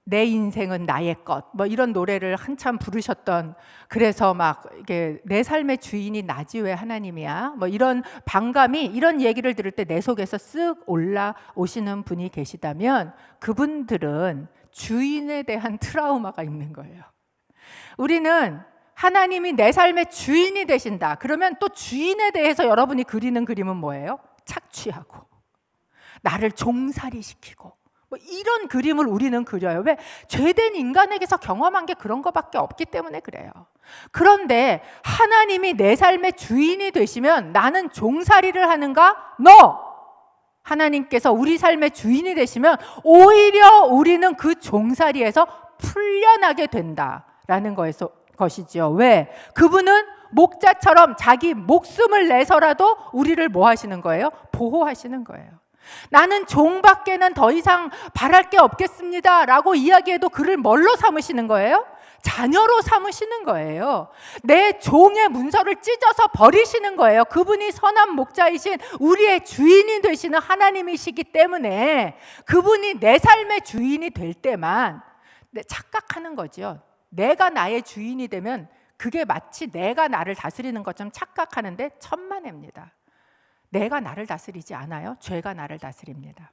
내 인생은 나의 것, 뭐 이런 노래를 한참 부르셨던, 그래서 막 이게 내 삶의 주인이 나지 왜 하나님이야, 뭐 이런 반감이, 이런 얘기를 들을 때 내 속에서 쓱 올라오시는 분이 계시다면 그분들은 주인에 대한 트라우마가 있는 거예요. 우리는 하나님이 내 삶의 주인이 되신다. 그러면 또 주인에 대해서 여러분이 그리는 그림은 뭐예요? 착취하고 나를 종살이시키고 뭐 이런 그림을 우리는 그려요. 왜? 죄된 인간에게서 경험한 게 그런 거밖에 없기 때문에 그래요. 그런데 하나님이 내 삶의 주인이 되시면 나는 종살이를 하는가? No! 하나님께서 우리 삶의 주인이 되시면 오히려 우리는 그 종살이에서 풀려나게 된다라는 것이죠. 왜? 그분은 목자처럼 자기 목숨을 내서라도 우리를 뭐 하시는 거예요? 보호하시는 거예요. 나는 종밖에는 더 이상 바랄 게 없겠습니다 라고 이야기해도 그를 뭘로 삼으시는 거예요? 자녀로 삼으시는 거예요. 내 종의 문서를 찢어서 버리시는 거예요. 그분이 선한 목자이신 우리의 주인이 되시는 하나님이시기 때문에 그분이 내 삶의 주인이 될 때만 착각하는 거죠. 내가 나의 주인이 되면 그게 마치 내가 나를 다스리는 것처럼 착각하는데 천만에입니다. 내가 나를 다스리지 않아요. 죄가 나를 다스립니다.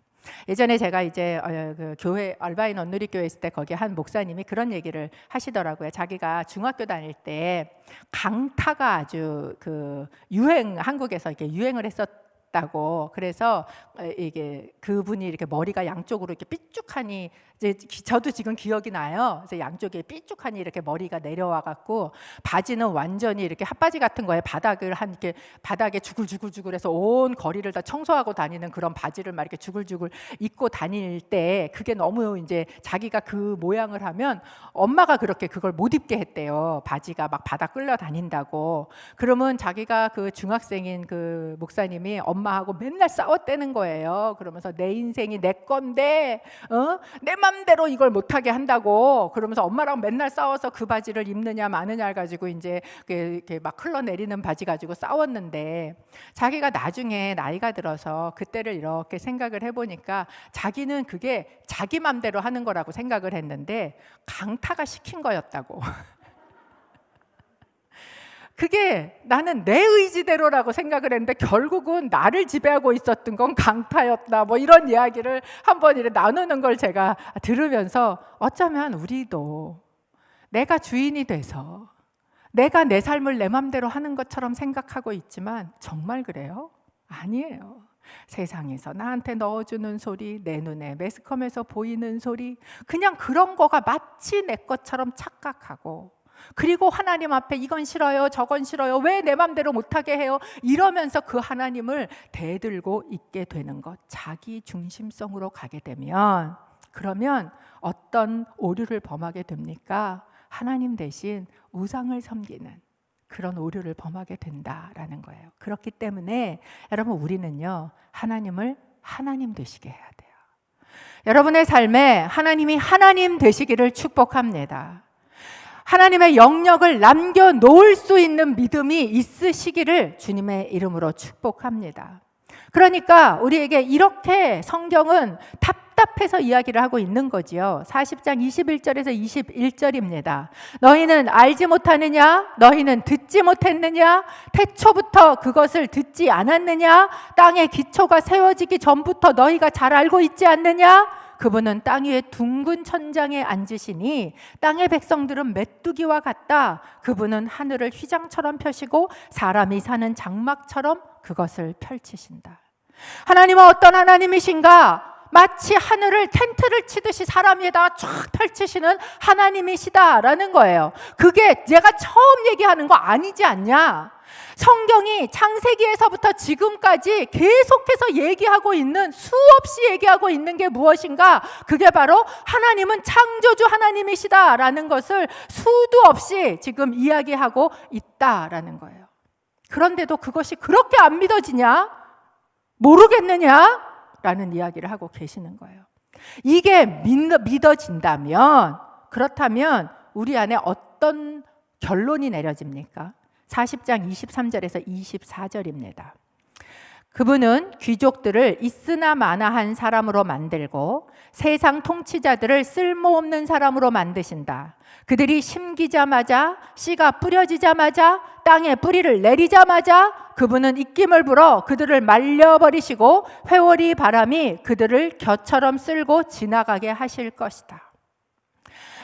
예전에 제가 이제 그 교회 얼바인 온누리교회 있을 때 거기 한 목사님이 그런 얘기를 하시더라고요. 자기가 중학교 다닐 때 강타가 아주 그 한국에서 이렇게 유행을 했었다고. 그래서 이게 그분이 이렇게 머리가 양쪽으로 이렇게 삐쭉하니, 이제 저도 지금 기억이 나요. 그래서 양쪽에 삐쭉하니 이렇게 머리가 내려와 갖고 바지는 완전히 이렇게 핫바지 같은 거에 이렇게 바닥에 주글주글주글해서 온 거리를 다 청소하고 다니는 그런 바지를 막 이렇게 주글주글 입고 다닐 때 그게 너무 이제 자기가 그 모양을 하면 엄마가 그렇게 그걸 못 입게 했대요. 바지가 막 바닥 끌려 다닌다고. 그러면 자기가 그 중학생인 그 목사님이 엄마하고 맨날 싸웠다는 거예요. 그러면서 내 인생이 내 건데 내 맘대로 이걸 못하게 한다고. 그러면서 엄마랑 맨날 싸워서 그 바지를 입느냐 마느냐를 가지고 이제 이렇게 막 흘러내리는 바지 가지고 싸웠는데, 자기가 나중에 나이가 들어서 그때를 이렇게 생각을 해보니까 자기는 그게 자기 맘대로 하는 거라고 생각을 했는데 강타가 시킨 거였다고. 그게 나는 내 의지대로라고 생각을 했는데 결국은 나를 지배하고 있었던 건 강타였다. 뭐 이런 이야기를 한번 이렇게 나누는 걸 제가 들으면서 어쩌면 우리도 내가 주인이 돼서 내가 내 삶을 내 맘대로 하는 것처럼 생각하고 있지만 정말 그래요? 아니에요. 세상에서 나한테 넣어주는 소리, 내 눈에 매스컴에서 보이는 소리, 그냥 그런 거가 마치 내 것처럼 착각하고, 그리고 하나님 앞에 이건 싫어요, 저건 싫어요, 왜 내 맘대로 못하게 해요, 이러면서 그 하나님을 대들고 있게 되는 것, 자기 중심성으로 가게 되면, 그러면 어떤 오류를 범하게 됩니까? 하나님 대신 우상을 섬기는 그런 오류를 범하게 된다라는 거예요. 그렇기 때문에 여러분, 우리는요, 하나님을 하나님 되시게 해야 돼요. 여러분의 삶에 하나님이 하나님 되시기를 축복합니다. 하나님의 영역을 남겨놓을 수 있는 믿음이 있으시기를 주님의 이름으로 축복합니다. 그러니까 우리에게 이렇게 성경은 답답해서 이야기를 하고 있는 거지요. 40장 21절에서 21절입니다. 너희는 알지 못하느냐? 너희는 듣지 못했느냐? 태초부터 그것을 듣지 않았느냐? 땅의 기초가 세워지기 전부터 너희가 잘 알고 있지 않느냐? 그분은 땅 위에 둥근 천장에 앉으시니 땅의 백성들은 메뚜기와 같다. 그분은 하늘을 휘장처럼 펴시고 사람이 사는 장막처럼 그것을 펼치신다. 하나님은 어떤 하나님이신가? 마치 하늘을 텐트를 치듯이 사람 위에다가 쫙 펼치시는 하나님이시다라는 거예요. 그게 제가 처음 얘기하는 거 아니지 않냐? 성경이 창세기에서부터 지금까지 계속해서 얘기하고 있는, 수없이 얘기하고 있는 게 무엇인가? 그게 바로 하나님은 창조주 하나님이시다라는 것을 수도 없이 지금 이야기하고 있다라는 거예요. 그런데도 그것이 그렇게 안 믿어지냐? 모르겠느냐? 라는 이야기를 하고 계시는 거예요. 이게 믿어진다면, 그렇다면 우리 안에 어떤 결론이 내려집니까? 40장 23절에서 24절입니다. 그분은 귀족들을 있으나 마나한 사람으로 만들고 세상 통치자들을 쓸모없는 사람으로 만드신다. 그들이 심기자마자, 씨가 뿌려지자마자, 땅에 뿌리를 내리자마자 그분은 입김을 불어 그들을 말려버리시고 회오리 바람이 그들을 겨처럼 쓸고 지나가게 하실 것이다.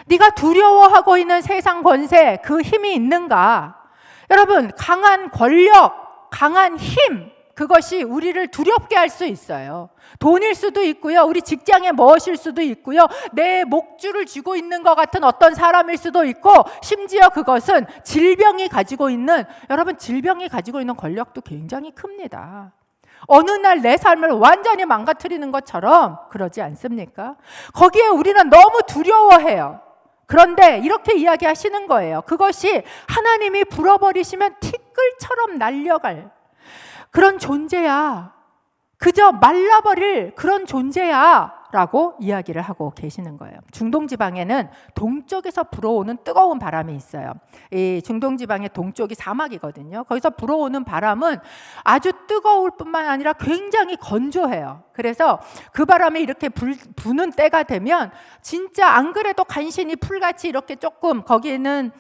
네가 두려워하고 있는 세상 권세, 그 힘이 있는가? 여러분, 강한 권력, 강한 힘, 그것이 우리를 두렵게 할 수 있어요. 돈일 수도 있고요, 우리 직장의 무엇일 수도 있고요, 내 목줄을 쥐고 있는 것 같은 어떤 사람일 수도 있고, 심지어 그것은 질병이 가지고 있는, 여러분, 질병이 가지고 있는 권력도 굉장히 큽니다. 어느 날 내 삶을 완전히 망가뜨리는 것처럼 그러지 않습니까? 거기에 우리는 너무 두려워해요. 그런데 이렇게 이야기하시는 거예요. 그것이 하나님이 불어버리시면 티끌처럼 날려갈 그런 존재야. 그저 말라버릴 그런 존재야 라고 이야기를 하고 계시는 거예요. 중동 지방에는 동쪽에서 불어오는 뜨거운 바람이 있어요. 이 중동 지방의 동쪽이 사막이거든요. 거기서 불어오는 바람은 아주 뜨거울 뿐만 아니라 굉장히 건조해요. 그래서 그 바람이 이렇게 부는 때가 되면 진짜 안 그래도 간신히 풀같이 이렇게 조금 거기에는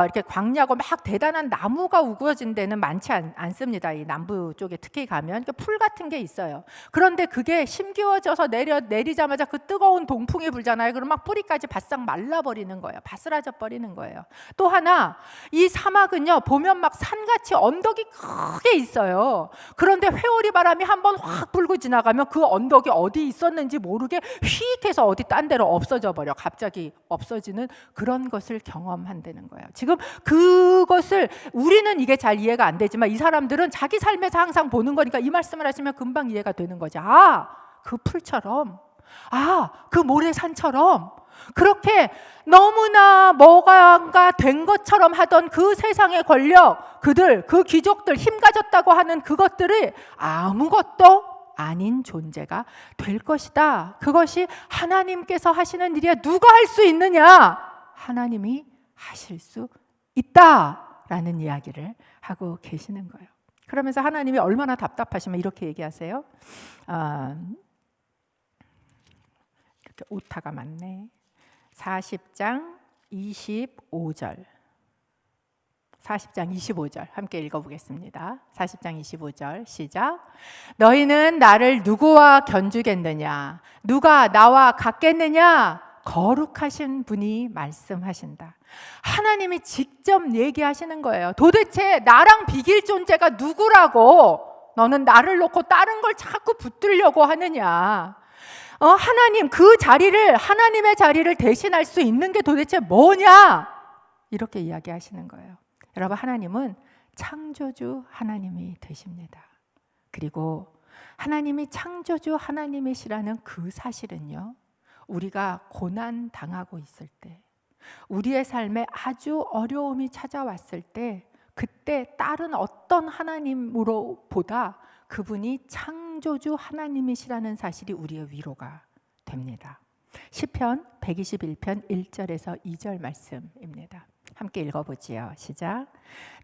이렇게 광야고 막 대단한 나무가 우거진 데는 많지 않습니다. 이 남부 쪽에 특히 가면 풀 같은 게 있어요. 그런데 그게 심기워져서 내리자마자 그 뜨거운 동풍이 불잖아요. 그럼 막 뿌리까지 바싹 말라버리는 거예요. 바스라져 버리는 거예요. 또 하나, 이 사막은요 보면 막 산같이 언덕이 크게 있어요. 그런데 회오리 바람이 한번 확 불고 지나가면 그 언덕이 어디 있었는지 모르게 휙 해서 어디 딴 데로 없어져 버려. 갑자기 없어지는 그런 것을 경험한다는 거예요. 지금 그것을 우리는 이게 잘 이해가 안 되지만 이 사람들은 자기 삶에서 항상 보는 거니까 이 말씀을 하시면 금방 이해가 되는 거죠. 그 풀처럼, 그 모래산처럼 그렇게 너무나 뭐가 된 것처럼 하던 그 세상의 권력, 그 귀족들, 힘 가졌다고 하는 그것들이 아무것도 아닌 존재가 될 것이다. 그것이 하나님께서 하시는 일이야. 누가 할 수 있느냐? 하나님이 하실 수 있다라는 이야기를 하고 계시는 거예요. 그러면서 하나님이 얼마나 답답하시면 이렇게 얘기하세요. 이렇게 오타가 많네. 40장 25절. 40장 25절 함께 읽어보겠습니다. 40장 25절 시작. 너희는 나를 누구와 견주겠느냐? 누가 나와 같겠느냐? 거룩하신 분이 말씀하신다. 하나님이 직접 얘기하시는 거예요. 도대체 나랑 비길 존재가 누구라고 너는 나를 놓고 다른 걸 자꾸 붙들려고 하느냐? 하나님, 그 자리를, 하나님의 자리를 대신할 수 있는 게 도대체 뭐냐? 이렇게 이야기하시는 거예요. 여러분, 하나님은 창조주 하나님이 되십니다. 그리고 하나님이 창조주 하나님이시라는 그 사실은요, 우리가 고난 당하고 있을 때, 우리의 삶에 아주 어려움이 찾아왔을 때, 그때 다른 어떤 하나님으로보다 그분이 창조주 하나님이시라는 사실이 우리의 위로가 됩니다. 시편 121편 1절에서 2절 말씀입니다. 함께 읽어보지요. 시작.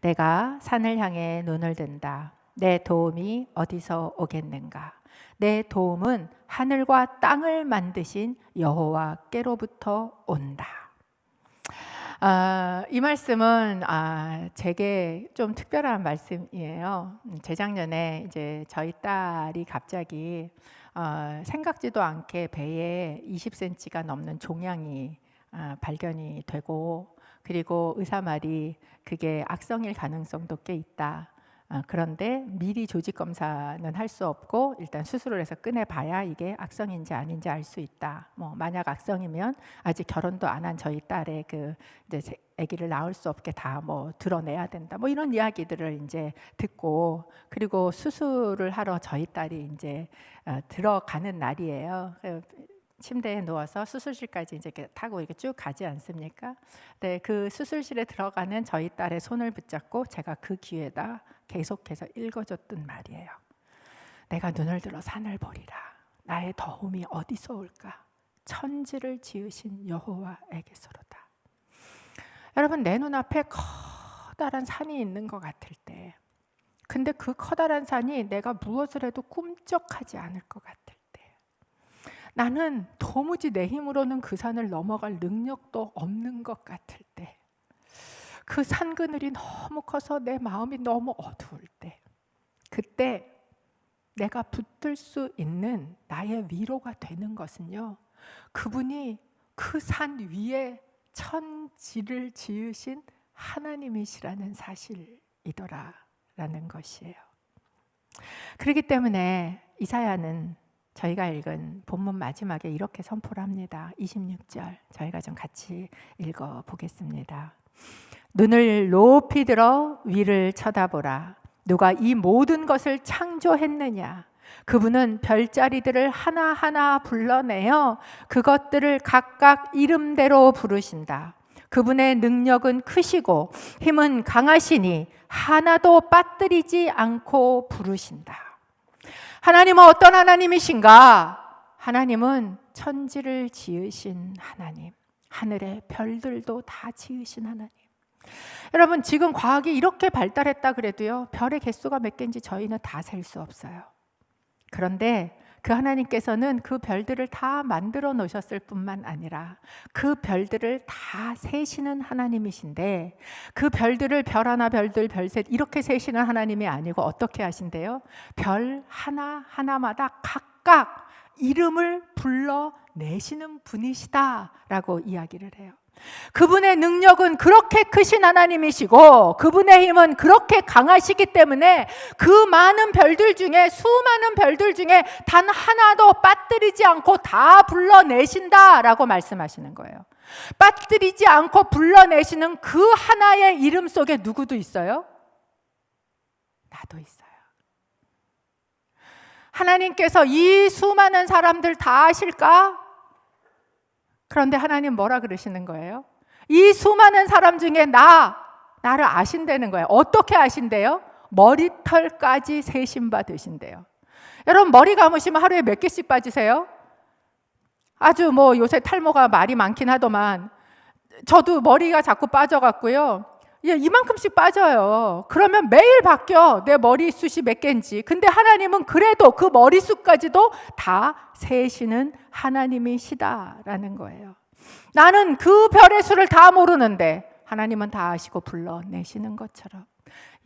내가 산을 향해 눈을 든다. 내 도움이 어디서 오겠는가? 내 도움은 하늘과 땅을 만드신 여호와께로부터 온다. 이 말씀은 제게 좀 특별한 말씀이에요. 재작년에 이제 저희 딸이 갑자기 생각지도 않게 배에 20cm가 넘는 종양이 발견이 되고, 그리고 의사 말이 그게 악성일 가능성도 꽤 있다. 그런데 미리 조직 검사는 할 수 없고 일단 수술을 해서 꺼내봐야 이게 악성인지 아닌지 알 수 있다. 만약 악성이면 아직 결혼도 안 한 저희 딸의 이제 아기를 낳을 수 없게 다 드러내야 된다. 이런 이야기들을 이제 듣고, 그리고 수술을 하러 저희 딸이 이제 들어가는 날이에요. 침대에 누워서 수술실까지 이제 타고 이렇게 쭉 가지 않습니까? 네, 그 수술실에 들어가는 저희 딸의 손을 붙잡고 제가 그 귀에다 계속해서 읽어줬던 말이에요. 내가 눈을 들어 산을 보리라. 나의 도움이 어디서 올까? 천지를 지으신 여호와에게서로다. 여러분, 내 눈앞에 커다란 산이 있는 것 같을 때, 근데 그 커다란 산이 내가 무엇을 해도 꿈쩍하지 않을 것 같을 때, 나는 도무지 내 힘으로는 그 산을 넘어갈 능력도 없는 것 같을 때, 그 산 그늘이 너무 커서 내 마음이 너무 어두울 때, 그때 내가 붙들 수 있는 나의 위로가 되는 것은요, 그분이 그 산 위에 천지를 지으신 하나님이시라는 사실이더라라는 것이에요. 그렇기 때문에 이사야는 저희가 읽은 본문 마지막에 이렇게 선포를 합니다. 26절 저희가 좀 같이 읽어보겠습니다. 눈을 높이 들어 위를 쳐다보라. 누가 이 모든 것을 창조했느냐? 그분은 별자리들을 하나하나 불러내어 그것들을 각각 이름대로 부르신다. 그분의 능력은 크시고 힘은 강하시니 하나도 빠뜨리지 않고 부르신다. 하나님은 어떤 하나님이신가? 하나님은 천지를 지으신 하나님, 하늘의 별들도 다 지으신 하나님. 여러분, 지금 과학이 이렇게 발달했다 그래도요, 별의 개수가 몇 개인지 저희는 다 셀 수 없어요. 그런데 그 하나님께서는 그 별들을 다 만들어 놓으셨을 뿐만 아니라 그 별들을 다 세시는 하나님이신데, 그 별들을 별 하나 별둘 별셋 이렇게 세시는 하나님이 아니고 어떻게 하신대요? 별 하나하나마다 각각 이름을 불러내시는 분이시다라고 이야기를 해요. 그분의 능력은 그렇게 크신 하나님이시고 그분의 힘은 그렇게 강하시기 때문에 그 많은 별들 중에, 수많은 별들 중에 단 하나도 빠뜨리지 않고 다 불러내신다라고 말씀하시는 거예요. 빠뜨리지 않고 불러내시는 그 하나의 이름 속에 누구도 있어요? 나도 있어요. 하나님께서 이 수많은 사람들 다 아실까? 그런데 하나님 뭐라 그러시는 거예요? 이 수많은 사람 중에 나를 아신다는 거예요. 어떻게 아신대요? 머리털까지 세신 바 되신대요. 여러분, 머리 감으시면 하루에 몇 개씩 빠지세요? 아주 요새 탈모가 말이 많긴 하더만 저도 머리가 자꾸 빠져갖고요, 이만큼씩 빠져요. 그러면 매일 바뀌어, 내 머리숱이 몇 개인지. 근데 하나님은 그래도 그 머리숱까지도 다 세시는 하나님이시다라는 거예요. 나는 그 별의 수를 다 모르는데 하나님은 다 아시고 불러내시는 것처럼,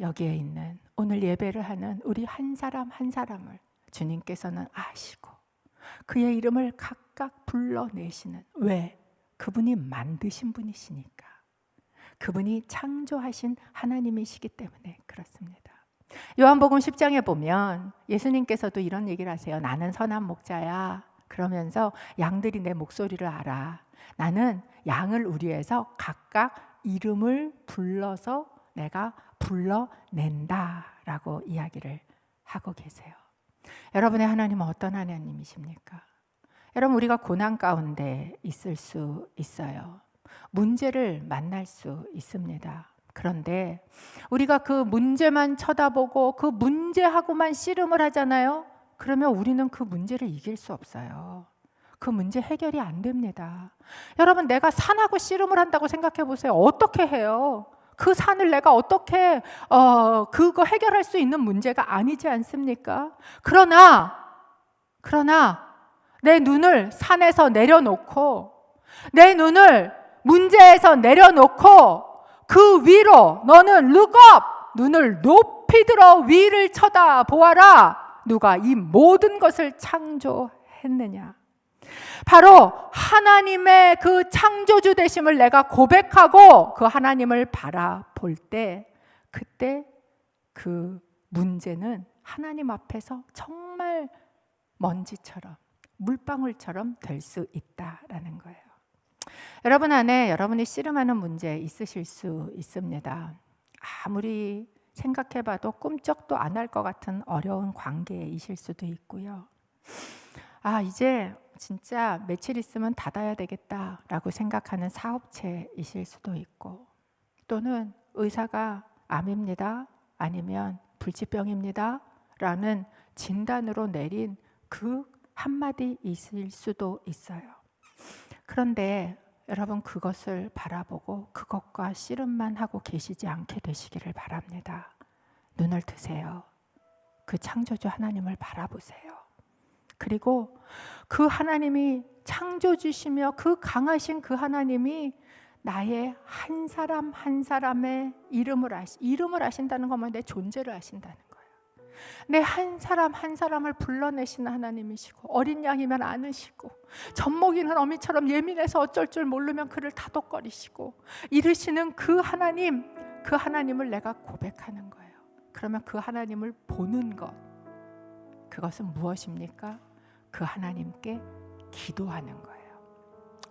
여기에 있는 오늘 예배를 하는 우리 한 사람 한 사람을 주님께서는 아시고 그의 이름을 각각 불러내시는, 왜? 그분이 만드신 분이시니까, 그분이 창조하신 하나님이시기 때문에 그렇습니다. 요한복음 10장에 보면 예수님께서도 이런 얘기를 하세요. 나는 선한 목자야. 그러면서 양들이 내 목소리를 알아. 나는 양을 우리에서 각각 이름을 불러서 내가 불러낸다라고 이야기를 하고 계세요. 여러분의 하나님은 어떤 하나님이십니까? 여러분, 우리가 고난 가운데 있을 수 있어요. 문제를 만날 수 있습니다. 그런데 우리가 그 문제만 쳐다보고 그 문제하고만 씨름을 하잖아요. 그러면 우리는 그 문제를 이길 수 없어요. 그 문제 해결이 안 됩니다. 여러분, 내가 산하고 씨름을 한다고 생각해 보세요. 어떻게 해요? 그 산을 내가 어떻게 그거 해결할 수 있는 문제가 아니지 않습니까? 그러나 내 눈을 산에서 내려놓고, 내 눈을 문제에서 내려놓고 그 위로 너는 look up, 눈을 높이 들어 위를 쳐다보아라. 누가 이 모든 것을 창조했느냐? 바로 하나님의 그 창조주 되심을 내가 고백하고 그 하나님을 바라볼 때, 그때 그 문제는 하나님 앞에서 정말 먼지처럼, 물방울처럼 될 수 있다라는 거예요. 여러분 안에 여러분이 씨름하는 문제 있으실 수 있습니다. 아무리 생각해봐도 꿈쩍도 안 할 것 같은 어려운 관계이실 수도 있고요. 이제 진짜 며칠 있으면 닫아야 되겠다라고 생각하는 사업체이실 수도 있고, 또는 의사가 암입니다, 아니면 불치병입니다 라는 진단으로 내린 그 한마디 있을 수도 있어요. 그런데 여러분, 그것을 바라보고 그것과 씨름만 하고 계시지 않게 되시기를 바랍니다. 눈을 뜨세요. 그 창조주 하나님을 바라보세요. 그리고 그 하나님이 창조주시며 그 강하신 그 하나님이 나의 한 사람 한 사람의 이름을 아신다는 것만 내 존재를 아신다는 거예요. 내 한 사람 한 사람을 불러내시는 하나님이시고, 어린 양이면 안으시고, 젖먹이는 어미처럼 예민해서 어쩔 줄 모르면 그를 다독거리시고 이르시는 그 하나님을 내가 고백하는 거예요. 그러면 그 하나님을 보는 것, 그것은 무엇입니까? 그 하나님께 기도하는 거예요.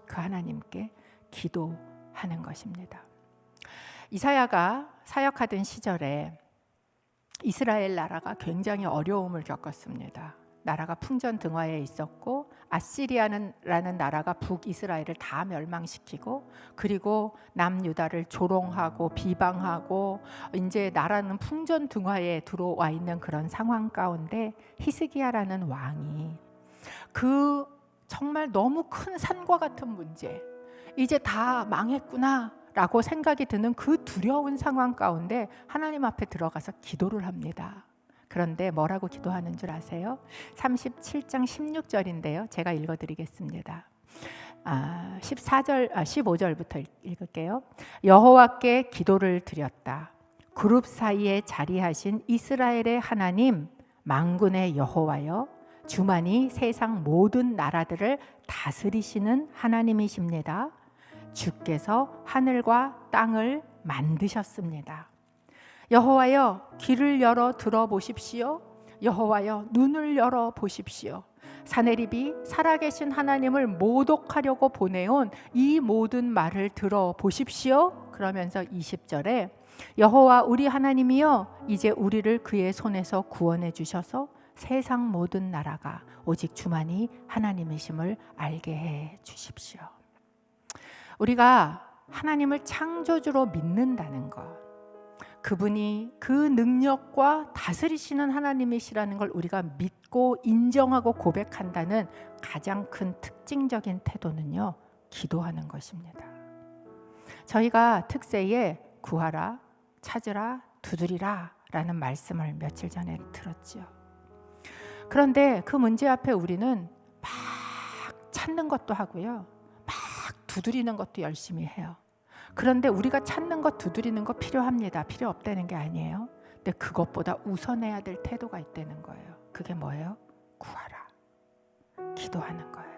그 하나님께 기도하는 것입니다. 이사야가 사역하던 시절에 이스라엘 나라가 굉장히 어려움을 겪었습니다. 나라가 풍전등화에 있었고, 아시리아라는 나라가 북이스라엘을 다 멸망시키고, 그리고 남유다를 조롱하고 비방하고, 이제 나라는 풍전등화에 들어와 있는 그런 상황 가운데 히스기야라는 왕이 그 정말 너무 큰 산과 같은 문제, 이제 다 망했구나 라고 생각이 드는 그 두려운 상황 가운데 하나님 앞에 들어가서 기도를 합니다. 그런데 뭐라고 기도하는 줄 아세요? 37장 16절인데요. 제가 읽어드리겠습니다. 15절부터 읽을게요. 여호와께 기도를 드렸다. 그룹 사이에 자리하신 이스라엘의 하나님, 만군의 여호와여, 주만이 세상 모든 나라들을 다스리시는 하나님이십니다. 주께서 하늘과 땅을 만드셨습니다. 여호와여, 귀를 열어 들어보십시오. 여호와여, 눈을 열어 보십시오. 사내립이 살아계신 하나님을 모독하려고 보내온 이 모든 말을 들어보십시오. 그러면서 20절에 여호와 우리 하나님이여, 이제 우리를 그의 손에서 구원해 주셔서 세상 모든 나라가 오직 주만이 하나님이심을 알게 해 주십시오. 우리가 하나님을 창조주로 믿는다는 것, 그분이 그 능력과 다스리시는 하나님이시라는 걸 우리가 믿고 인정하고 고백한다는 가장 큰 특징적인 태도는요, 기도하는 것입니다. 저희가 특세에 구하라, 찾으라, 두드리라 라는 말씀을 며칠 전에 들었죠. 그런데 그 문제 앞에 우리는 막 찾는 것도 하고요, 막 두드리는 것도 열심히 해요. 그런데 우리가 찾는 것, 두드리는 것 필요합니다. 필요 없다는 게 아니에요. 근데 그것보다 우선해야 될 태도가 있다는 거예요. 그게 뭐예요? 구하라, 기도하는 거예요.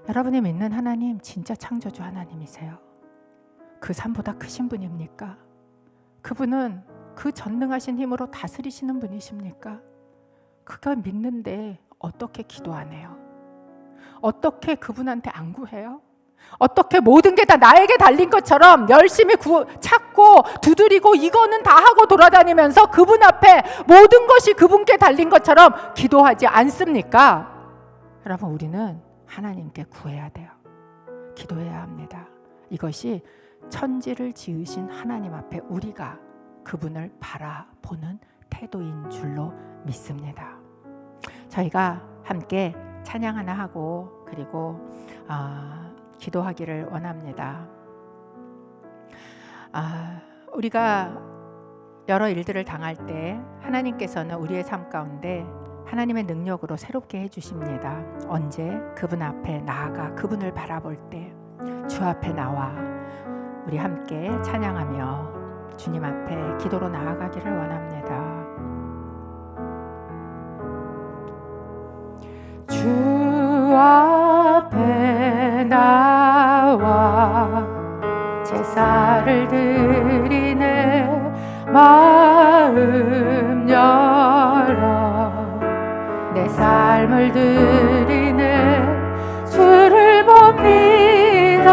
여러분이 믿는 하나님 진짜 창조주 하나님이세요? 그 산보다 크신 분입니까? 그분은 그 전능하신 힘으로 다스리시는 분이십니까? 그걸 믿는데 어떻게 기도 안 해요? 어떻게 그분한테 안 구해요? 어떻게 모든 게 다 나에게 달린 것처럼 열심히 찾고 두드리고 이거는 다 하고 돌아다니면서 그분 앞에 모든 것이 그분께 달린 것처럼 기도하지 않습니까? 여러분, 우리는 하나님께 구해야 돼요. 기도해야 합니다. 이것이 천지를 지으신 하나님 앞에 우리가 그분을 바라보는 태도인 줄로 믿습니다. 저희가 함께 찬양 하나 하고 그리고 기도하기를 원합니다. 우리가 여러 일들을 당할 때 하나님께서는 우리의 삶 가운데 하나님의 능력으로 새롭게 해주십니다. 언제? 그분 앞에 나아가 그분을 바라볼 때, 주 앞에 나와 우리 함께 찬양하며 주님 앞에 기도로 나아가기를 원합니다. 주 앞에 나와 제사를 드리네, 마음 열어 내 삶을 드리네, 주를 봅니다.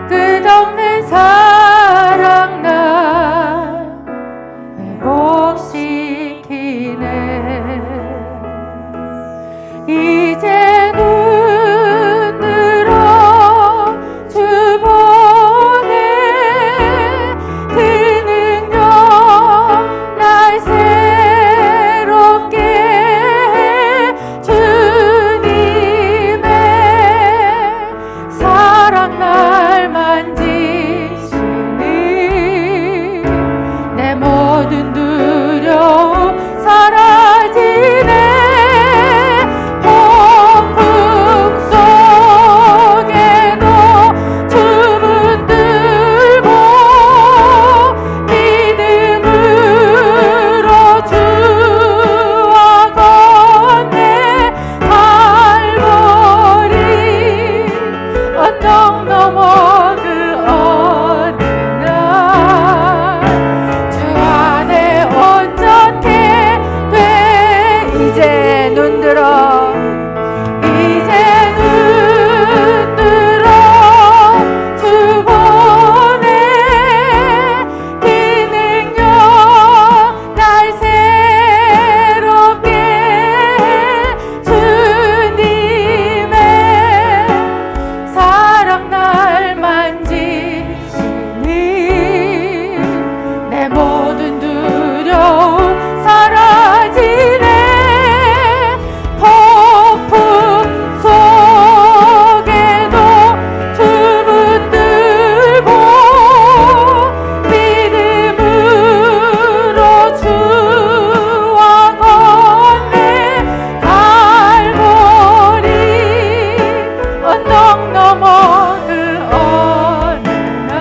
끝없는 사랑 날 회복시키네. 이제 눈 들어 주 보네, 그 능력 날 새롭게 해. 주님 이제 눈들어 주 보내 그 능력 날 새롭게 주님의 사랑 날 만지시니 내 모든 두려움 사라지네. 폭풍 속에도 두 붙들고 믿음으로 주와 건네 갈보리 언덕 넘어 그 어느 날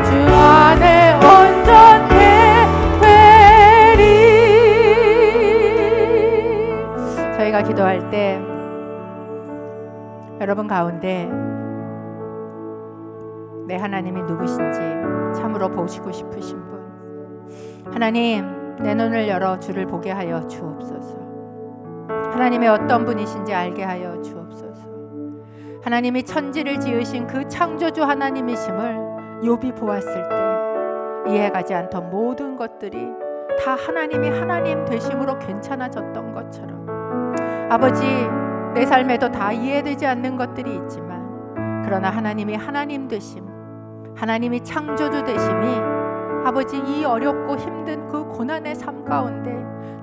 주 안에 온전해 되리. 저희가 기도할 때 여러분 가운데 내 하나님이 누구신지 참으로 보시고 싶으신 분, 하나님 내 눈을 열어 주를 보게 하여 주옵소서. 하나님의 어떤 분이신지 알게 하여 주옵소서. 하나님이 천지를 지으신 그 창조주 하나님이심을 욥이 보았을 때 이해가지 않던 모든 것들이 다 하나님이 하나님 되심으로 괜찮아졌던 것처럼, 아버지 내 삶에도 다 이해되지 않는 것들이 있지만 그러나 하나님이 하나님 되심, 하나님이 창조주 되심이 아버지 이 어렵고 힘든 그 고난의 삶 가운데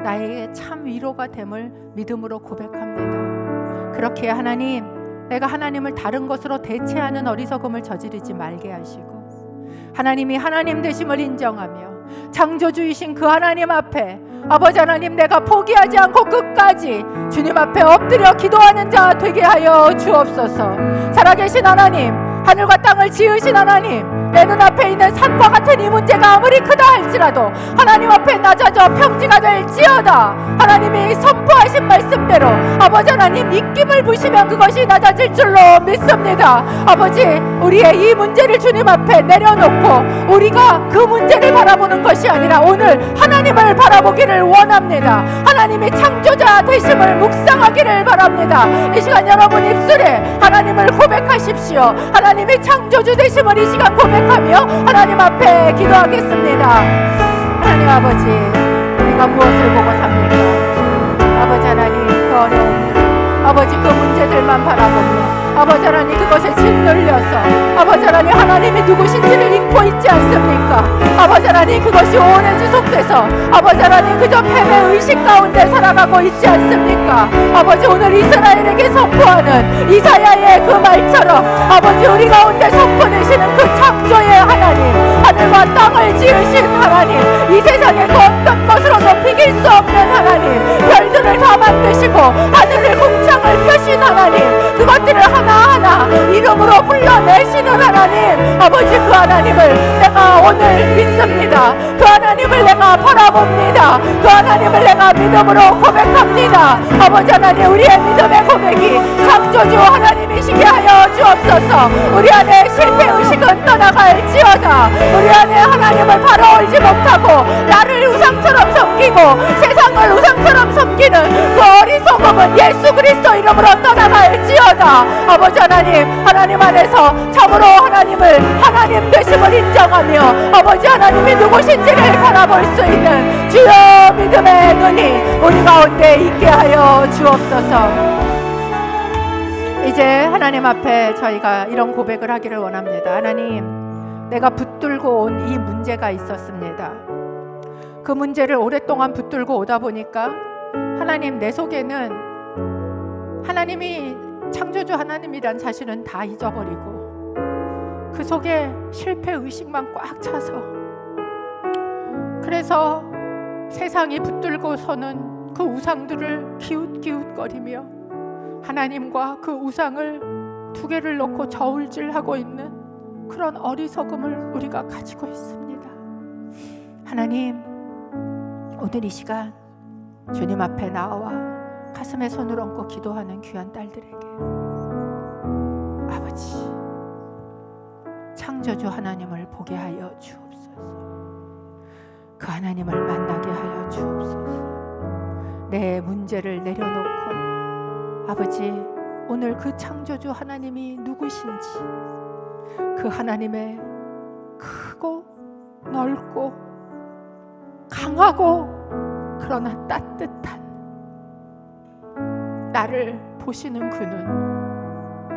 나에게 참 위로가 됨을 믿음으로 고백합니다. 그렇게 하나님, 내가 하나님을 다른 것으로 대체하는 어리석음을 저지르지 말게 하시고 하나님이 하나님 되심을 인정하며 창조주이신 그 하나님 앞에 아버지 하나님 내가 포기하지 않고 끝까지 주님 앞에 엎드려 기도하는 자 되게 하여 주옵소서. 살아계신 하나님, 하늘과 땅을 지으신 하나님, 내 눈앞에 있는 산과 같은 이 문제가 아무리 크다 할지라도 하나님 앞에 낮아져 평지가 될지어다. 하나님이 선포하신 말씀대로 아버지 하나님 입김을 부시면 그것이 낮아질 줄로 믿습니다. 아버지, 우리의 이 문제를 주님 앞에 내려놓고 우리가 그 문제를 바라보는 것이 아니라 오늘 하나님을 바라보기를 원합니다. 하나님이 창조자 되심을 묵상하기를 바랍니다. 이 시간 여러분 입술에 하나님을 고백하십시오. 하나님이 창조주 되심을 이 시간 고백하며 하나님 앞에 기도하겠습니다. 하나님 아버지, 우리가 무엇을 보고 삽니까? 아버지 하나님, 그 어려움들, 아버지 그 문제들만 바라보며 아버지 하나님 그것에 짓눌려서 아버지 하나님 하나님이 누구신지를 잊고 있지 않습니까? 아버지 하나님 그것이 오래 지속돼서 아버지 하나님 그저 패배 의식 가운데 살아가고 있지 않습니까? 아버지 오늘 이스라엘에게 선포하는 이사야의 그 말처럼 아버지 우리 가운데 선포되시는 그 창조의 하나님, 하늘과 땅을 지으신 하나님, 이 세상의 그 어떤 것으로도 비길 수 없는 하나님, 별들을 다 만드시고 하늘을 공창을 펴신 하나님, 그것들을 하나하나 이름으로 불러내시는 하나님, 아버지 그 하나님을 내가 오늘 믿습니다. 그 하나님을 내가 바라봅니다. 그 하나님을 내가 믿음으로 고백합니다. 아버지 하나님, 우리의 믿음의 고백이 창조주 하나님이시게 하여 주옵소서. 우리 안에 실패의식은 떠나갈지어다. 우리 안에 하나님을 바라올지 못하고 나를 우상처럼 섬기고 세상을 우상처럼 섬기는 그 어리석음은 예수 그리스도 이름으로 떠나갈지어다. 아버지 하나님, 하나님 안에서 참으로 하나님을 하나님 되심을 인정하며 아버지 하나님이 누구신지를 바라볼 수 있는 주여 믿음의 눈이 우리 가운데 있게 하여 주옵소서. 이제 하나님 앞에 저희가 이런 고백을 하기를 원합니다. 하나님, 내가 붙들고 온 이 문제가 있었습니다. 그 문제를 오랫동안 붙들고 오다 보니까 하나님, 내 속에는 하나님이 창조주 하나님이란 사실은 다 잊어버리고 그 속에 실패 의식만 꽉 차서, 그래서 세상이 붙들고 서는 그 우상들을 기웃기웃거리며 하나님과 그 우상을 두 개를 놓고 저울질하고 있는 그런 어리석음을 우리가 가지고 있습니다. 하나님, 오늘 이 시간 주님 앞에 나와 가슴에 손을 얹고 기도하는 귀한 딸들에게 아버지, 창조주 하나님을 보게 하여 주옵소서. 그 하나님을 만나게 하여 주옵소서. 내 문제를 내려놓고 아버지, 오늘 그 창조주 하나님이 누구신지, 그 하나님의 크고 넓고 강하고 그러나 따뜻한, 나를 보시는 그 눈,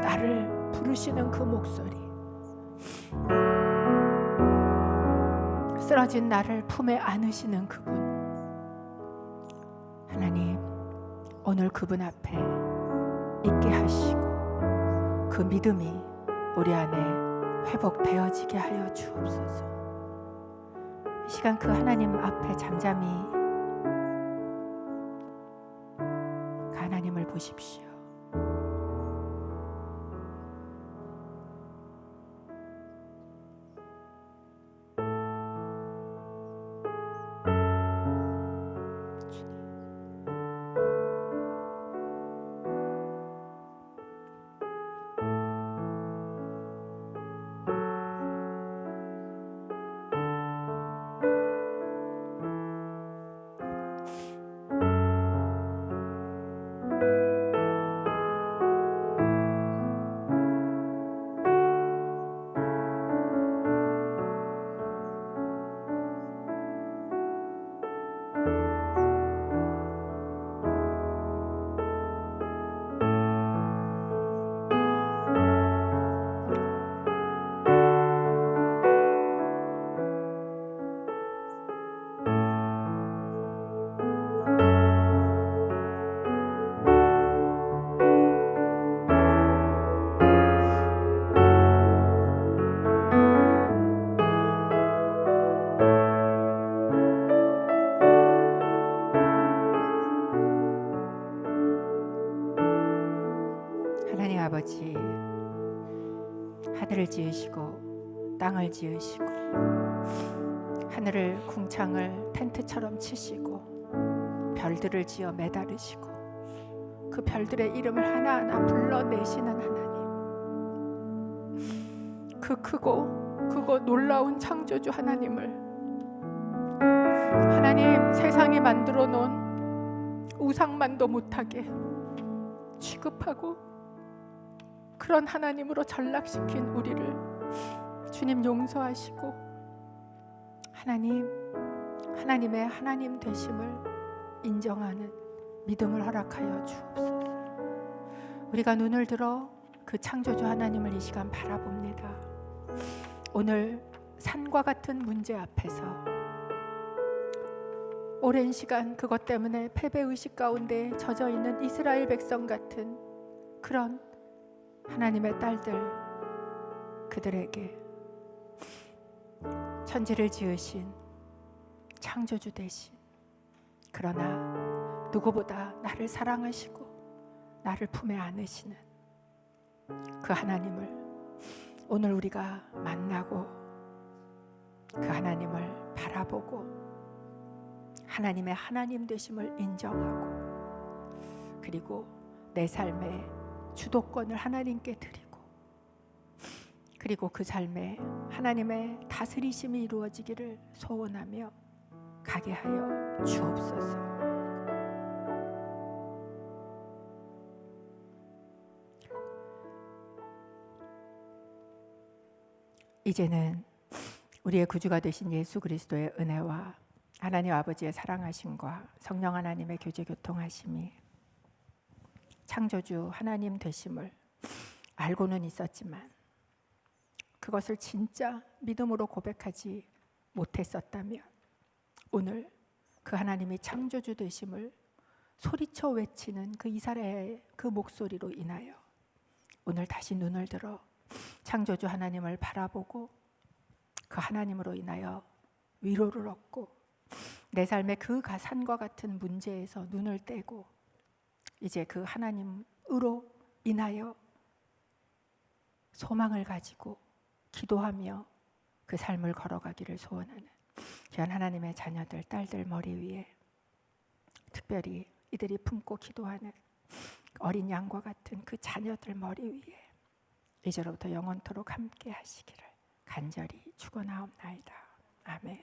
나를 부르시는 그 목소리, 쓰러진 나를 품에 안으시는 그분, 하나님, 오늘 그분 앞에 있게 하시고 그 믿음이 우리 안에 회복되어지게 하여 주옵소서. 이 시간 그 하나님 앞에 잠잠히 그 하나님을 보십시오. 하나님 아버지, 하늘을 지으시고 땅을 지으시고 하늘을 궁창을 텐트처럼 치시고 별들을 지어 매다르시고 그 별들의 이름을 하나하나 불러내시는 하나님, 그 크고 놀라운 창조주 하나님을, 하나님, 세상이 만들어 놓은 우상만도 못하게 취급하고 그런 하나님으로 전락시킨 우리를 주님 용서하시고 하나님의 하나님 되심을 인정하는 믿음을 허락하여 주옵소서. 우리가 눈을 들어 그 창조주 하나님을 이 시간 바라봅니다. 오늘 산과 같은 문제 앞에서 오랜 시간 그것 때문에 패배의식 가운데 젖어있는 이스라엘 백성 같은 그런 하나님의 딸들, 그들에게 천지를 지으신 창조주 되신, 그러나 누구보다 나를 사랑하시고 나를 품에 안으시는 그 하나님을 오늘 우리가 만나고 그 하나님을 바라보고 하나님의 하나님 되심을 인정하고, 그리고 내 삶의 주도권을 하나님께 드리고, 그리고 그 삶에 하나님의 다스리심이 이루어지기를 소원하며 가게 하여 주옵소서. 이제는 우리의 구주가 되신 예수 그리스도의 은혜와 하나님 아버지의 사랑하심과 성령 하나님의 교제 교통하심이, 창조주 하나님 되심을 알고는 있었지만 그것을 진짜 믿음으로 고백하지 못했었다면, 오늘 그 하나님이 창조주 되심을 소리쳐 외치는 그 이스라엘의 그 목소리로 인하여 오늘 다시 눈을 들어 창조주 하나님을 바라보고 그 하나님으로 인하여 위로를 얻고 내 삶의 그 산과 같은 문제에서 눈을 떼고 이제 그 하나님으로 인하여 소망을 가지고 기도하며 그 삶을 걸어가기를 소원하는 귀한 하나님의 자녀들, 딸들 머리 위에, 특별히 이들이 품고 기도하는 어린 양과 같은 그 자녀들 머리 위에 이제로부터 영원토록 함께 하시기를 간절히 축원하옵나이다. 아멘.